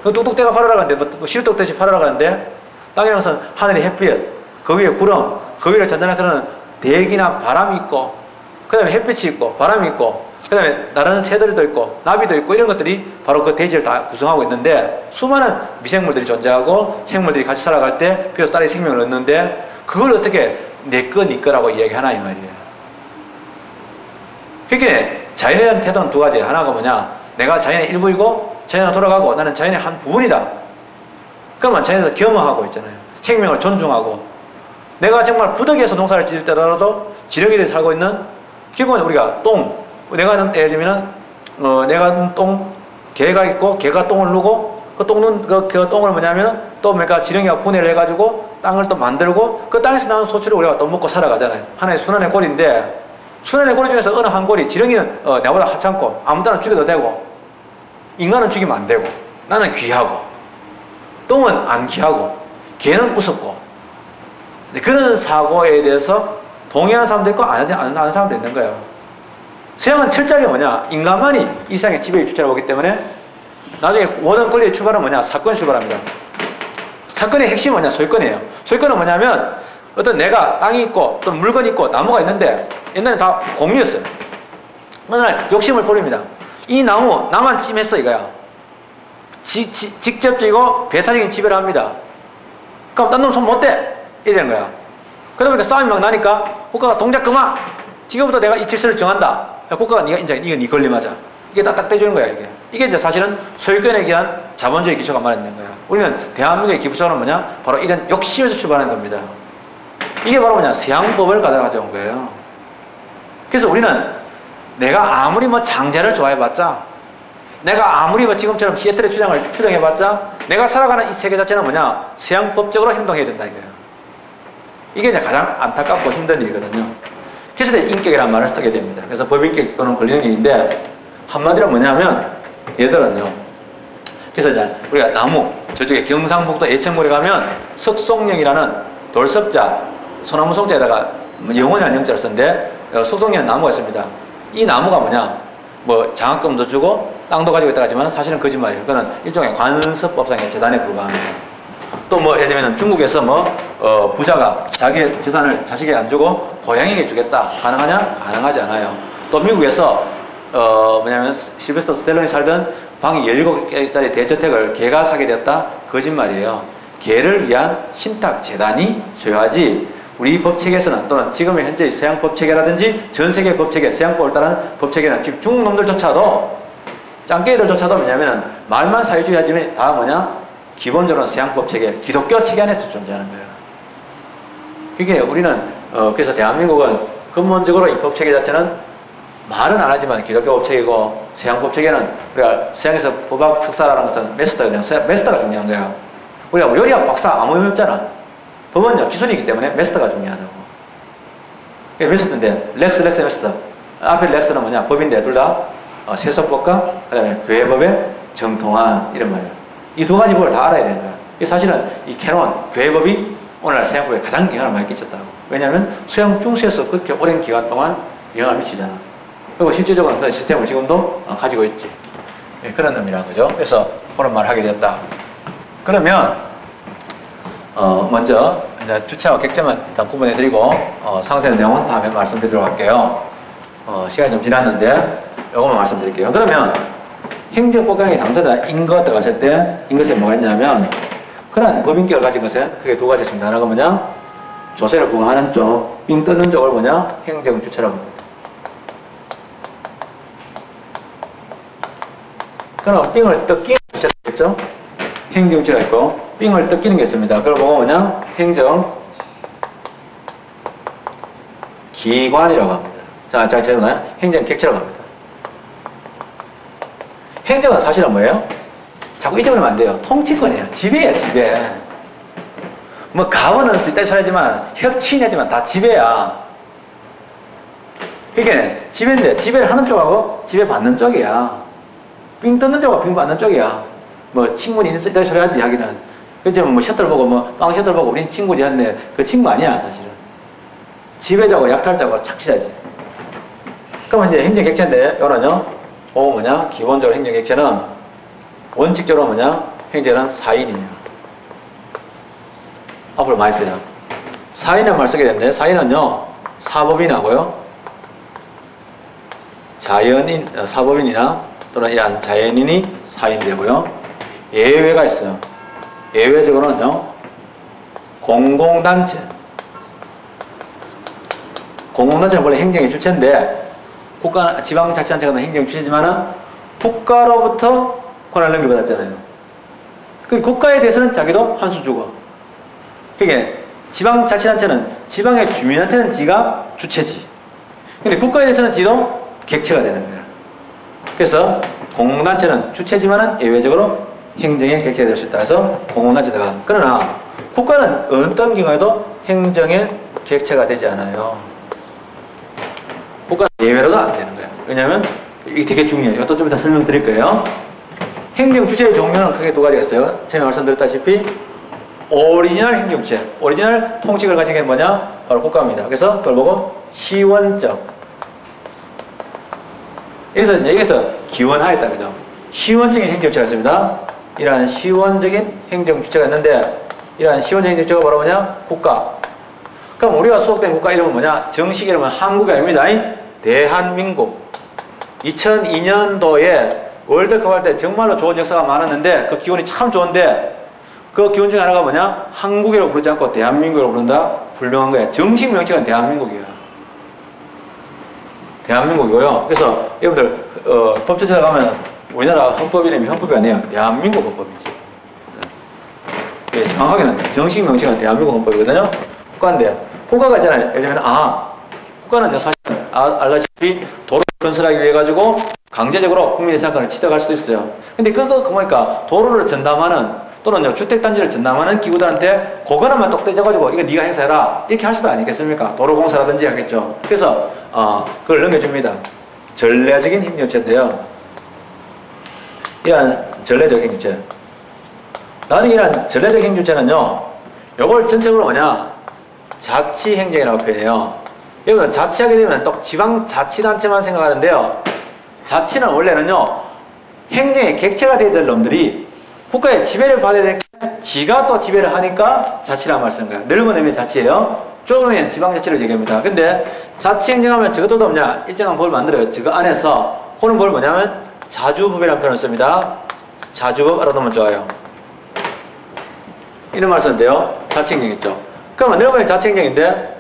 그 뚝뚝대가 팔아라가는데, 뭐 시루떡듯이 팔아라가는데, 땅이라는 것은 하늘의 햇빛, 그 위에 구름, 그 위를 잔잔하게 흐르는 대기나 바람이 있고, 그 다음에 햇빛이 있고, 바람이 있고, 그 다음에 다른 새들도 있고, 나비도 있고, 이런 것들이 바로 그 대지를 다 구성하고 있는데, 수많은 미생물들이 존재하고 생물들이 같이 살아갈 때 비로소 딸의 생명을 얻는데, 그걸 어떻게 내 거, 네 거라고 이야기하나 이 말이에요. 그러니까 자연에 대한 태도는 두 가지. 하나가 뭐냐? 내가 자연의 일부이고 자연으로 돌아가고 나는 자연의 한 부분이다. 그러면 자연에서 겸허하고 있잖아요. 생명을 존중하고, 내가 정말 부득이해서 농사를 지을 때라도 지렁이들이 살고 있는, 기본 우리가 똥, 내가 예를 들면 내가 똥, 개가 있고 개가 똥을 누고, 그 똥은 그 똥을 뭐냐면 또 뭔가 지렁이가 분해를 해가지고 땅을 또 만들고, 그 땅에서 나오는 소출을 우리가 또 먹고 살아가잖아요. 하나의 순환의 꼴인데, 순환의 꼴 중에서 어느 한 꼴이, 지렁이는 나보다 하찮고 아무데나 죽여도 되고, 인간은 죽이면 안 되고, 나는 귀하고, 똥은 안 귀하고, 개는 우습고, 그런 사고에 대해서 동의하는 사람도 있고 안 하는 사람도 있는 거예요. 서양은 철저하게 뭐냐? 인간만이 이 세상의 지배의 주체라고 보기 때문에 나중에 모든 권리의 출발은 뭐냐? 사건이 출발합니다. 사건의 핵심은 뭐냐? 소유권이에요. 소유권은 뭐냐면 어떤 내가 땅이 있고 어떤 물건이 있고 나무가 있는데, 옛날에 다 공유였어요. 어느 날 욕심을 부립니다. 이 나무 나만 찜했어 이거야. 직접적이고 배타적인 지배를 합니다. 그럼 딴 놈 손 못 대! 이러는 거야. 그러다 보니까 싸움이 막 나니까 국가가 동작 그만! 지금부터 내가 이 질서를 정한다. 국가가 네가 인정해. 이거 네 권리맞아. 이게 딱 떼주는 거야, 이게. 이게 이제 사실은 소유권에 대한 자본주의 기초가 마련된 거야. 우리는 대한민국의 기초는 뭐냐? 바로 이런 욕심에서 출발하는 겁니다. 이게 바로 뭐냐? 서양법을 가져온 거예요. 그래서 우리는 내가 아무리 뭐 장자를 좋아해봤자, 내가 아무리 뭐 지금처럼 시애틀의 주장을 추정해봤자, 내가 살아가는 이 세계 자체는 뭐냐? 서양법적으로 행동해야 된다, 이거예요. 이게 이제 가장 안타깝고 힘든 일이거든요. 그래서 인격이라는 말을 쓰게 됩니다. 그래서 법인격 또는 권리능력인데, 한마디로 뭐냐면, 얘들은요. 그래서 이제 우리가 나무, 저쪽에 경상북도 애청군에 가면 석송령이라는 돌석자, 소나무 송자에다가 영원이라는 영자를 썼는데, 석송령 나무가 있습니다. 이 나무가 뭐냐? 뭐 장학금도 주고 땅도 가지고 있다 하지만 사실은 거짓말이에요. 그거는 일종의 관습법상의 재단에 불과합니다. 또 뭐 예를 들면 중국에서 부자가 자기 재산을 자식에게 안 주고 고양이에게 주겠다. 가능하냐? 가능하지 않아요. 또 미국에서 뭐냐면 실베스터 스텔론이 살던 방이 17개짜리 대저택을 개가 사게 되었다. 거짓말이에요. 개를 위한 신탁 재단이 소유하지, 우리 법체계에서는, 또는 지금의 현재 서양 법체계라든지 전 세계 법체계, 서양법을 따르는 법체계는 지금 중국 놈들조차도, 짱깨들조차도 뭐냐면은 말만 사회주의 하지만 다 뭐냐? 기본적으로 서양 법체계, 기독교 체계 안에서 존재하는 거예요. 그게 우리는 그래서 대한민국은 근본적으로 이 법체계 자체는 말은 안 하지만 기독교 법체계고, 서양 법체계는 우리가 서양에서 법학 석사라는 것은 메스터가 중요한 거예요. 우리가 뭐 요리학 박사 아무 의미 없잖아. 법은요, 기술이기 때문에 메스터가 중요하다고. 그게 메스터인데, 메스터. 앞에 렉스는 뭐냐? 법인데, 둘 다 세속법과 그 다음에 교회법의 정통한, 이런 말이에요. 이 두 가지 법을 다 알아야 되는 거야. 사실은 이 캐논, 교회법이 오늘날 사형법에 가장 영향을 많이 끼쳤다고. 왜냐하면 수양 중수에서 그렇게 오랜 기간 동안 영향을 미치잖아. 그리고 실질적으로 그런 시스템을 지금도 가지고 있지. 예, 그런 의미라는 거죠. 그래서 그런 말을 하게 되었다. 그러면 먼저 이제 주체와 객체만 일단 구분해드리고 상세한 내용은 다음에 말씀드리도록 할게요. 시간이 좀 지났는데 이것만 말씀드릴게요. 그러면 행정법강의 당사자인 것 들어갔을 때 인것에 뭐가 있냐면 그런 법인격을 가진 것은 크게 두 가지 있습니다. 하나가 뭐냐? 조세를 부과하는 쪽, 삥 뜯는 쪽을 뭐냐? 행정주체라고 합니다. 그럼 삥을 뜯기는 주체가 있겠죠? 행정주체가 있고 삥을 뜯기는 게 있습니다. 그걸 보고 뭐냐? 행정기관이라고 합니다. 자, 제가 행정객체라고 합니다. 행정은 사실은 뭐예요? 자꾸 잊어버리면 안 돼요. 통치권이에요. 지배야, 지배. 뭐 가버넌스 있다 쳐야지만 협치냐지만 다 지배야. 그러니까 지배인데 지배를 하는 쪽하고 지배받는 쪽이야. 삥 뜯는 쪽하고 삥 받는 쪽이야. 뭐 친구는 있다 쳐야지 하기는. 그렇지만 뭐 셔틀 보고 뭐 빵 셔틀 보고 우린 친구지 한데 그 친구 아니야 사실은. 지배자고 약탈자고 착취자지. 그러면 이제 행정객체인데 요런요. 뭐냐? 기본적으로 행정객체는 원칙적으로 뭐냐? 행정은 사인이에요. 앞으로 많이 써요. 사인이라는 말 쓰게 되는데 사인은요. 사법인하고요. 자연인, 사법인이나 또는 이러한 자연인이 사인이 되고요. 예외가 있어요. 예외적으로는요. 공공단체. 공공단체는 원래 행정의 주체인데 국가, 지방자치단체가 행정 주체지만은 국가로부터 권한을 넘겨받았잖아요. 그 국가에 대해서는 자기도 한 수 주고. 그게 지방자치단체는 지방의 주민한테는 지가 주체지. 근데 국가에 대해서는 지도 객체가 되는 거야. 그래서 공공단체는 주체지만은 예외적으로 행정의 객체가 될 수 있다 해서 공공단체다가. 그러나 국가는 어떤 경우에도 행정의 객체가 되지 않아요. 국가는 예외로도 안 되는 거예요. 왜냐하면 이게 되게 중요해요. 이것도 좀 이따 설명드릴 거예요. 행정 주체의 종류는 크게 두 가지가 있어요. 전에 말씀드렸다시피 오리지널 행정주체, 오리지널 통치를 가진 게 뭐냐? 바로 국가입니다. 그래서 그걸 보고 시원적. 여기서 기원하였다, 그죠? 시원적인 행정주체가 있습니다. 이러한 시원적인 행정주체가 있는데 이러한 시원적인 행정주체가 바로 뭐냐? 국가. 그럼 우리가 소속된 국가 이름은 뭐냐? 정식 이름은 한국이 아닙니다. 대한민국. 2002년도에 월드컵 할 때 정말로 좋은 역사가 많았는데 그 기운이 참 좋은데 그 기운 중에 하나가 뭐냐? 한국이라고 부르지 않고 대한민국이라고 부른다? 훌륭한 거야. 정식 명칭은 대한민국이야. 대한민국이고요. 그래서 여러분들 법조 찾아가면 우리나라 헌법 이름이 헌법이 아니에요. 대한민국 헌법이지. 네, 정확하게는 정식 명칭은 대한민국 헌법이거든요. 국가인데 국가가 있잖아요. 예를 들면 국가는 사실 알다시피 도로를 건설하기 위해 가지고 강제적으로 국민의 재산권을 취득할 수도 있어요. 근데 그거 보니까 도로를 전담하는 또는 주택단지를 전담하는 기구들한테 그거는만 똑 떼져가지고 이거 네가 행사해라 이렇게 할 수도 아니겠습니까? 도로공사라든지 하겠죠. 그래서 그걸 넘겨줍니다. 전례적인 행정주체인데요. 이러한 전례적 행정주체. 나중에 이러한 전례적 행정주체는요. 요걸 전체적으로 뭐냐? 자치행정이라고 표현해요. 여러분 자치하게 되면 또 지방자치단체만 생각하는데요. 자치는 원래는요. 행정의 객체가 되어야 될 놈들이 국가의 지배를 받아야 되니까 지가 또 지배를 하니까 자치라는 말을 쓰는 거예요. 넓은 의미의 자치예요. 좁은 의미는 지방자치를 얘기합니다. 근데 자치행정하면 저것도 없냐? 일정한 법을 만들어요. 저거 안에서 그런 법을 뭐냐면 자주법이라는 표현을 씁니다. 자주법 알아두면 좋아요. 이런 말을 쓰는데요. 자치행정 있죠. 그러면 넓은 자치행정인데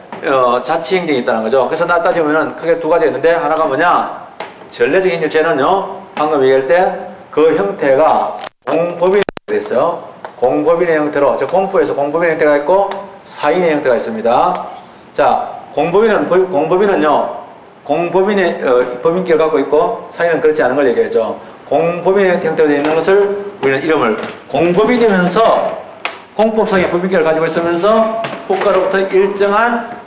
자치행정이 있다는 거죠. 그래서 따지면은 크게 두 가지가 있는데 하나가 뭐냐? 전례적 행정체는요. 방금 얘기할 때 그 형태가 공법인이 됐어요. 공법인의 형태로 공법에서 공법인의 형태가 있고 사인의 형태가 있습니다. 자, 공법인은요. 공법인의 법인격을 갖고 있고 사인은 그렇지 않은 걸 얘기하죠. 공법인의 형태로 되어 있는 것을 우리는 이름을 공법인이면서 공법상의 법인격을 가지고 있으면서 국가로부터 일정한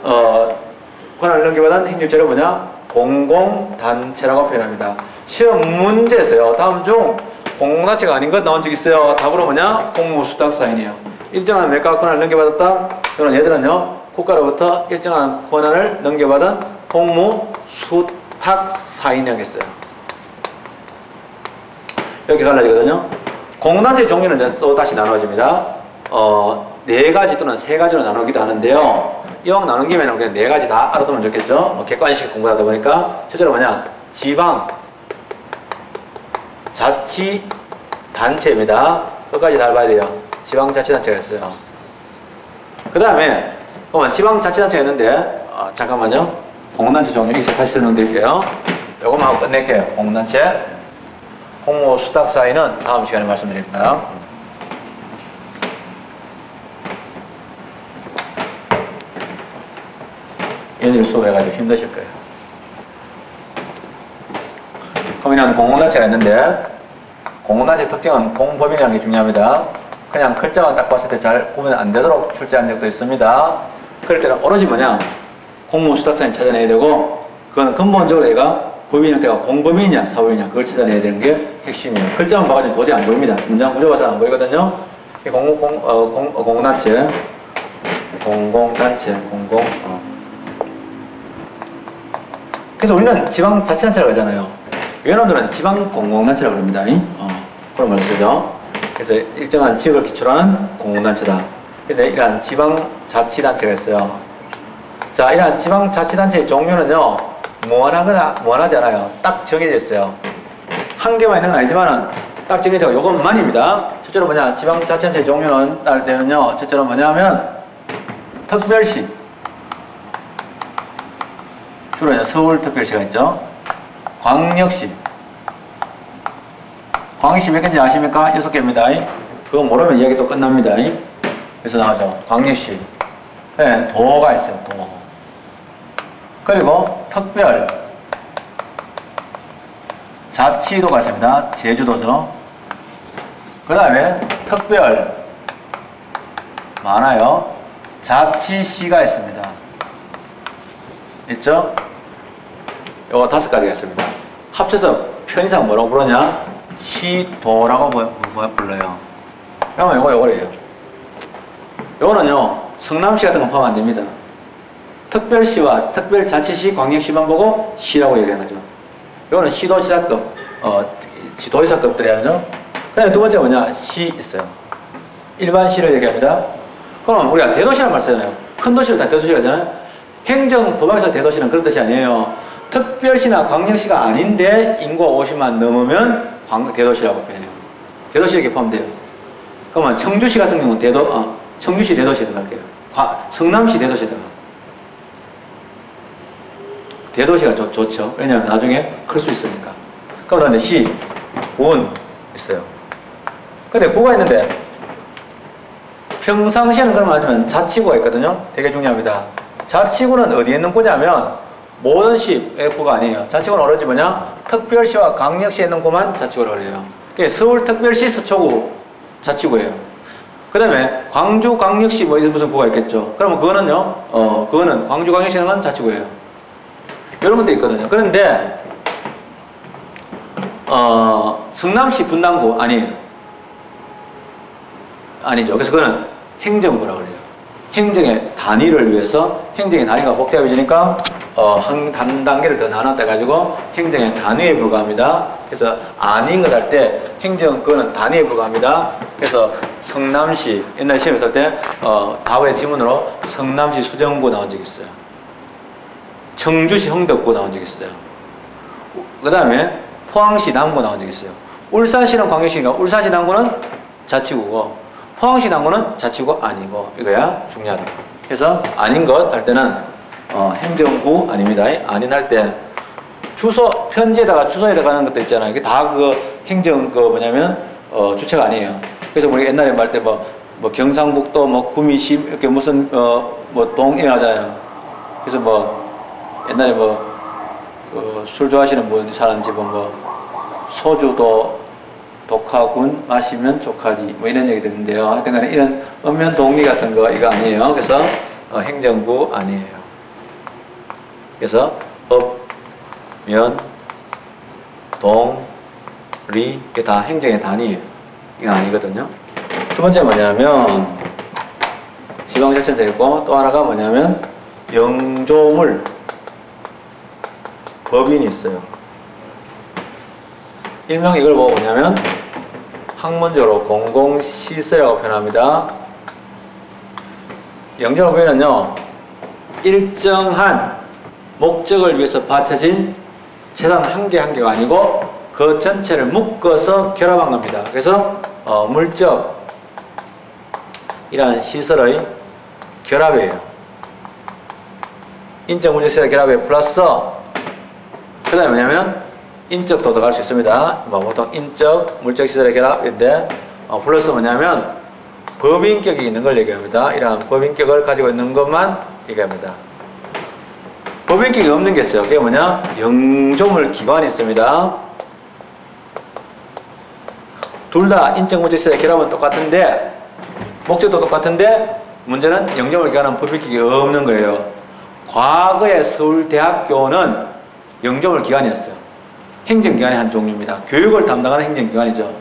권한을 넘겨받은 행정체를 뭐냐? 공공단체라고 표현합니다. 시험 문제에서요. 다음 중 공공단체가 아닌 것 나온 적 있어요. 답으로 뭐냐? 공무수탁 사인이에요. 일정한 매가 권한을 넘겨받았다. 이런 얘들은요, 국가로부터 일정한 권한을 넘겨받은 공무 수탁사인이라고 했어요. 이렇게 갈라지거든요. 공단체 종류는 이제 또 다시 나눠집니다. 네 가지 또는 세 가지로 나누기도 하는데요. 이왕 나눈 김에는 그냥 네 가지 다 알아두면 좋겠죠. 객관식 공부하다 보니까. 첫째로 뭐냐? 지방 자치단체입니다. 끝까지 잘 봐야 돼요. 지방자치단체가 있어요. 그 다음에 지방자치단체가 있는데 잠깐만요. 공단체 종류 익숙하시 설명드릴게요. 요것만 하고 끝낼게요. 공단체 공무수탁사인은 다음 시간에 말씀드립니다. 연일 수업해가지고 힘드실 거예요. 그럼 이런 공공단체가 있는데 공공단체 특징은 공법인이라는 게 중요합니다. 그냥 글자만 딱 봤을 때 잘 구분 안 되도록 출제한 적도 있습니다. 그럴 때는 오로지 뭐냐? 공무수탁사인 찾아내야 되고 그거는 근본적으로 얘가 법인 형태가 공법인이냐 사법인이냐 그걸 찾아내야 되는 게 핵심이에요. 글자만 봐가지고 도저히 안 보입니다. 문장 구조가 잘 안 보이거든요. 공공단체 그래서 우리는 지방자치단체라고 하잖아요. 외놈들은 지방공공단체라고 합니다. 그런 말을 쓰죠. 그래서 일정한 지역을 기초로 하는 공공단체다. 근데 이러한 지방자치단체가 있어요. 자, 이러한 지방자치단체의 종류는요, 무한하지 않아요. 딱 정해져 있어요. 한 개만 있는 건 아니지만은 딱 정해져. 요것만입니다. 첫째로 뭐냐, 지방자치단체의 종류는 따를 때는요, 첫째로 뭐냐면 특별시. 주로 이제 서울특별시가 있죠. 광역시. 광역시 몇 개인지 아십니까? 6개입니다. 그거 모르면 이야기 또 끝납니다. 그래서 나오죠. 광역시. 네, 도가 있어요. 도. 그리고 특별. 자치도가 있습니다. 제주도죠. 그 다음에 특별. 많아요. 자치시가 있습니다. 있죠? 요거 5가지가 있습니다. 합쳐서 편의상 뭐라고 부르냐? 시도라고 불러요. 그러면 요거래요. 요거는요, 성남시 같은 거 포함 안 됩니다. 특별시와 특별자치시, 광역시만 보고 시라고 얘기하는 거죠. 요거는 시도지사급, 지도지사급들이 하죠. 그 다음에 두 번째 뭐냐? 시 있어요. 일반 시를 얘기합니다. 그럼 우리가 대도시란 말 쓰잖아요. 큰 도시를 다 대도시가 하잖아요. 행정법학에서 대도시는 그런 뜻이 아니에요. 특별시나 광역시가 아닌데 인구가 50만 넘으면 대도시라고 표현해요. 대도시 이렇게 포함돼요. 그러면 청주시 같은 경우는 청주시 대도시에 들어갈게요. 성남시 대도시에 들어가. 대도시가 좋죠. 왜냐하면 나중에 클 수 있으니까. 그럼 다음에 시, 군 있어요. 근데 구가 있는데 평상시에는 그러면 하지만 자치구가 있거든요. 되게 중요합니다. 자치구는 어디에 있는 구냐면 모든 시의 구가 아니에요. 자치구는 어디지 뭐냐? 특별시와 광역시에 있는 구만 자치구라고 해요. 서울특별시 서초구 자치구예요. 그 다음에 광주광역시 뭐 무슨 구가 있겠죠. 그러면 그거는요, 그거는 광주광역시는 건 자치구예요. 이런 것도 있거든요. 그런데 성남시 분당구 아니죠. 그래서 그거는 행정부라고 그래요. 행정의 단위를 위해서 행정의 단위가 복잡해지니까 한 단계를 더 나눴다 가지고 행정의 단위에 불과합니다. 그래서 아닌 것 할 때 행정 그거는 단위에 불과합니다. 그래서 성남시 옛날 시험에 쓸 때 답의 지문으로 성남시 수정구 나온 적이 있어요. 청주시 흥덕구 나온 적이 있어요. 그 다음에 포항시 남구 나온 적이 있어요. 울산시는 광역시니까 울산시 남구는 자치구고 포항시 남구는 자치구 아니고 이거야 중요하다. 그래서 아닌 것 할 때는 행정구 아닙니다. 아닌 할 때 주소 편지에다가 주소에 들어가는 것도 있잖아요. 이게 다 그 행정 뭐냐면 주체가 아니에요. 그래서 우리 옛날에 말 때 뭐 경상북도 구미시 이렇게 무슨 동에 하잖아요. 그래서 옛날에 술 좋아하시는 분 사는 집은 소주도 독하군 마시면 조카리 이런 얘기 듣는데요. 하여튼 간에 이런 읍면 동리 같은 거 이거 아니에요. 그래서 행정구 아니에요. 그래서 읍, 면, 동, 리 이게 다 행정의 단위예요. 이거 아니거든요. 두 번째 뭐냐면 지방자치는 되겠고, 또 하나가 뭐냐면 영조물 법인이 있어요. 일명 이걸 보고 뭐냐면 학문적으로 공공시설이라고 표현합니다. 영조물 법인은요, 일정한 목적을 위해서 바쳐진 재산 한 개 한 개가 아니고 그 전체를 묶어서 결합한 겁니다. 그래서 물적이라는 시설의 결합이에요. 인적 물적 시설의 결합에 플러스 그 다음에 뭐냐면 인적도 더할 수 있습니다. 보통 인적 물적 시설의 결합인데 플러스 뭐냐면 법인격이 있는 걸 얘기합니다. 이러한 법인격을 가지고 있는 것만 얘기합니다. 법인격이 없는 게 있어요. 그게 뭐냐? 영조물 기관이 있습니다. 둘 다 인적 물적 시설의 결합은 똑같은데 목적도 똑같은데 문제는 영조물 기관은 법인격이 없는 거예요. 과거의 서울대학교는 영조물 기관이었어요. 행정기관의 한 종류입니다. 교육을 담당하는 행정기관이죠.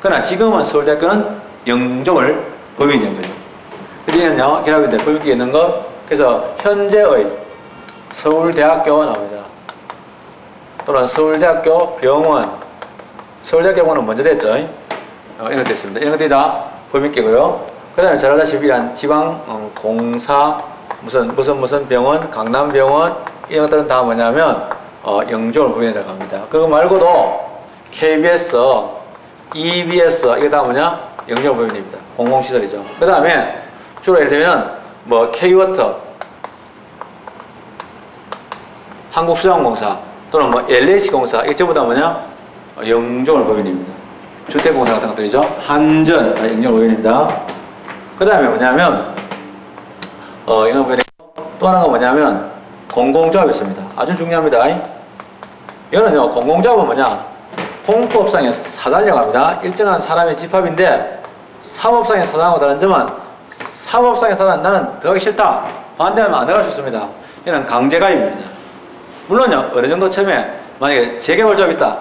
그러나 지금은 서울대학교는 영조물 법인이 된 거죠. 그중에는요, 결합인데 법인격이 있는 것. 그래서 현재의 서울대학교 나옵니다. 또는 서울대학교 병원. 서울대학교 병원은 먼저 됐죠. 이런 것도 있습니다. 이런 것들이 다 법인격이고요. 그 다음에 잘 알다시피 이런 지방 공사 무슨 병원, 강남병원 이런 것들은 다 뭐냐면 영조물 법인에 들어갑니다. 그거 말고도 KBS, EBS 이게 다 뭐냐? 영조물 법인입니다. 공공시설이죠. 그 다음에 주로 예를 들면 뭐 K워터, 한국수자원공사 또는 뭐 LH공사 이게 전부 다 뭐냐? 영조물 법인입니다. 주택공사 같은 것들이죠. 한전 영조물 법인입니다. 그 다음에 뭐냐면 영조물 법인 또 하나가 뭐냐면 공공조합이 있습니다. 아주 중요합니다. 이거는요, 공공조합은 뭐냐? 공법상의 사단이라고 합니다. 일정한 사람의 집합인데 사법상의 사단하고 다른 점은 사법상의 사단 나는 들어가기 싫다. 반대하면 안 들어갈 수 있습니다. 이는 강제가입입니다. 물론요, 어느 정도 처음에 만약에 재개발조합이 있다.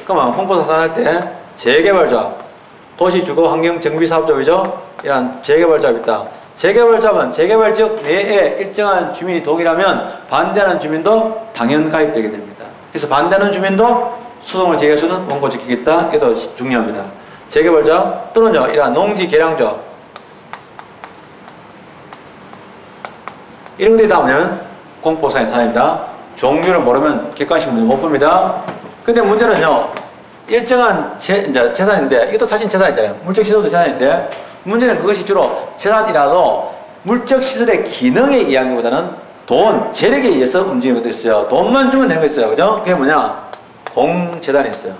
그러면 홍보사단 할 때 재개발조합, 도시주거환경정비사업조합이죠. 이런 재개발조합이 있다. 재개발조합은 재개발지역 내에 일정한 주민이 동일하면 반대하는 주민도 당연 가입되게 됩니다. 그래서 반대하는 주민도 소송을 제기할 수 있는 원고 지키겠다. 이게 더 중요합니다. 재개발조합 또는요, 이러한 농지개량조합 이런 것들이 다 뭐냐면 공법상의 사안입니다. 종류를 모르면 객관식 문제 못 풉니다. 근데 문제는요, 일정한 재산인데 이것도 사실 재산이잖아요. 물적시설도 재산인데 문제는 그것이 주로 재산이라도 물적시설의 기능에 의한 것보다는 돈, 재력에 의해서 움직이는 것도 있어요. 돈만 주면 되는 거 있어요. 그죠? 그게 뭐냐? 공재단이 있어요.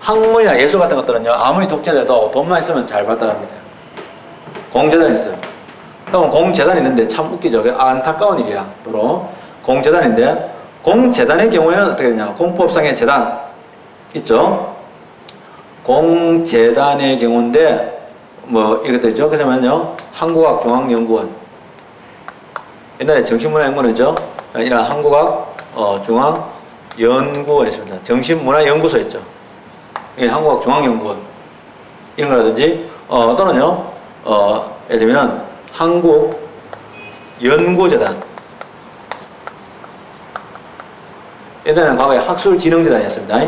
학문이나 예술 같은 것들은요, 아무리 독재돼도 돈만 있으면 잘 발달합니다. 공재단이 있어요. 그럼 공재단이 있는데 참 웃기죠. 안타까운 일이야. 또로 공재단인데 공재단의 경우에는 어떻게 되냐? 공법상의 재단 있죠. 공재단의 경우인데 뭐 이것도 있죠. 그러면요, 한국학중앙연구원 옛날에 정신문화연구원이죠. 이런 한국학중앙연구원이 있습니다. 정신문화연구소 있죠. 이게 한국학중앙연구원 이런 거라든지 또는요, 예를 들면 한국연구재단 옛날에는 과거에 학술진흥재단이었습니다.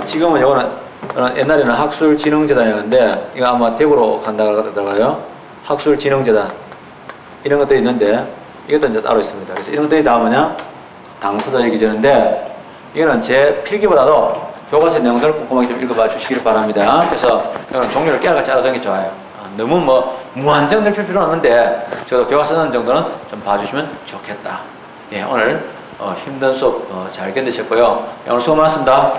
지금은 요거는 옛날에는 학술진흥재단이었는데 이거 아마 대구로 간다고 하더라고요. 학술진흥재단 이런 것들이 있는데 이것도 이제 따로 있습니다. 그래서 이런 것들이 다 뭐냐? 당사자 얘기 되는데 이거는 제 필기보다도 교과서 내용들을 꼼꼼하게 좀 읽어봐 주시길 바랍니다. 그래서 이런 종류를 깨알같이 알아두는 게 좋아요. 너무 뭐 무한정 넓힐 필요는 없는데 저도 교과서 쓰는 정도는 좀 봐주시면 좋겠다. 예, 오늘 힘든 수업 잘 견디셨고요. 오늘 수고 많았습니다.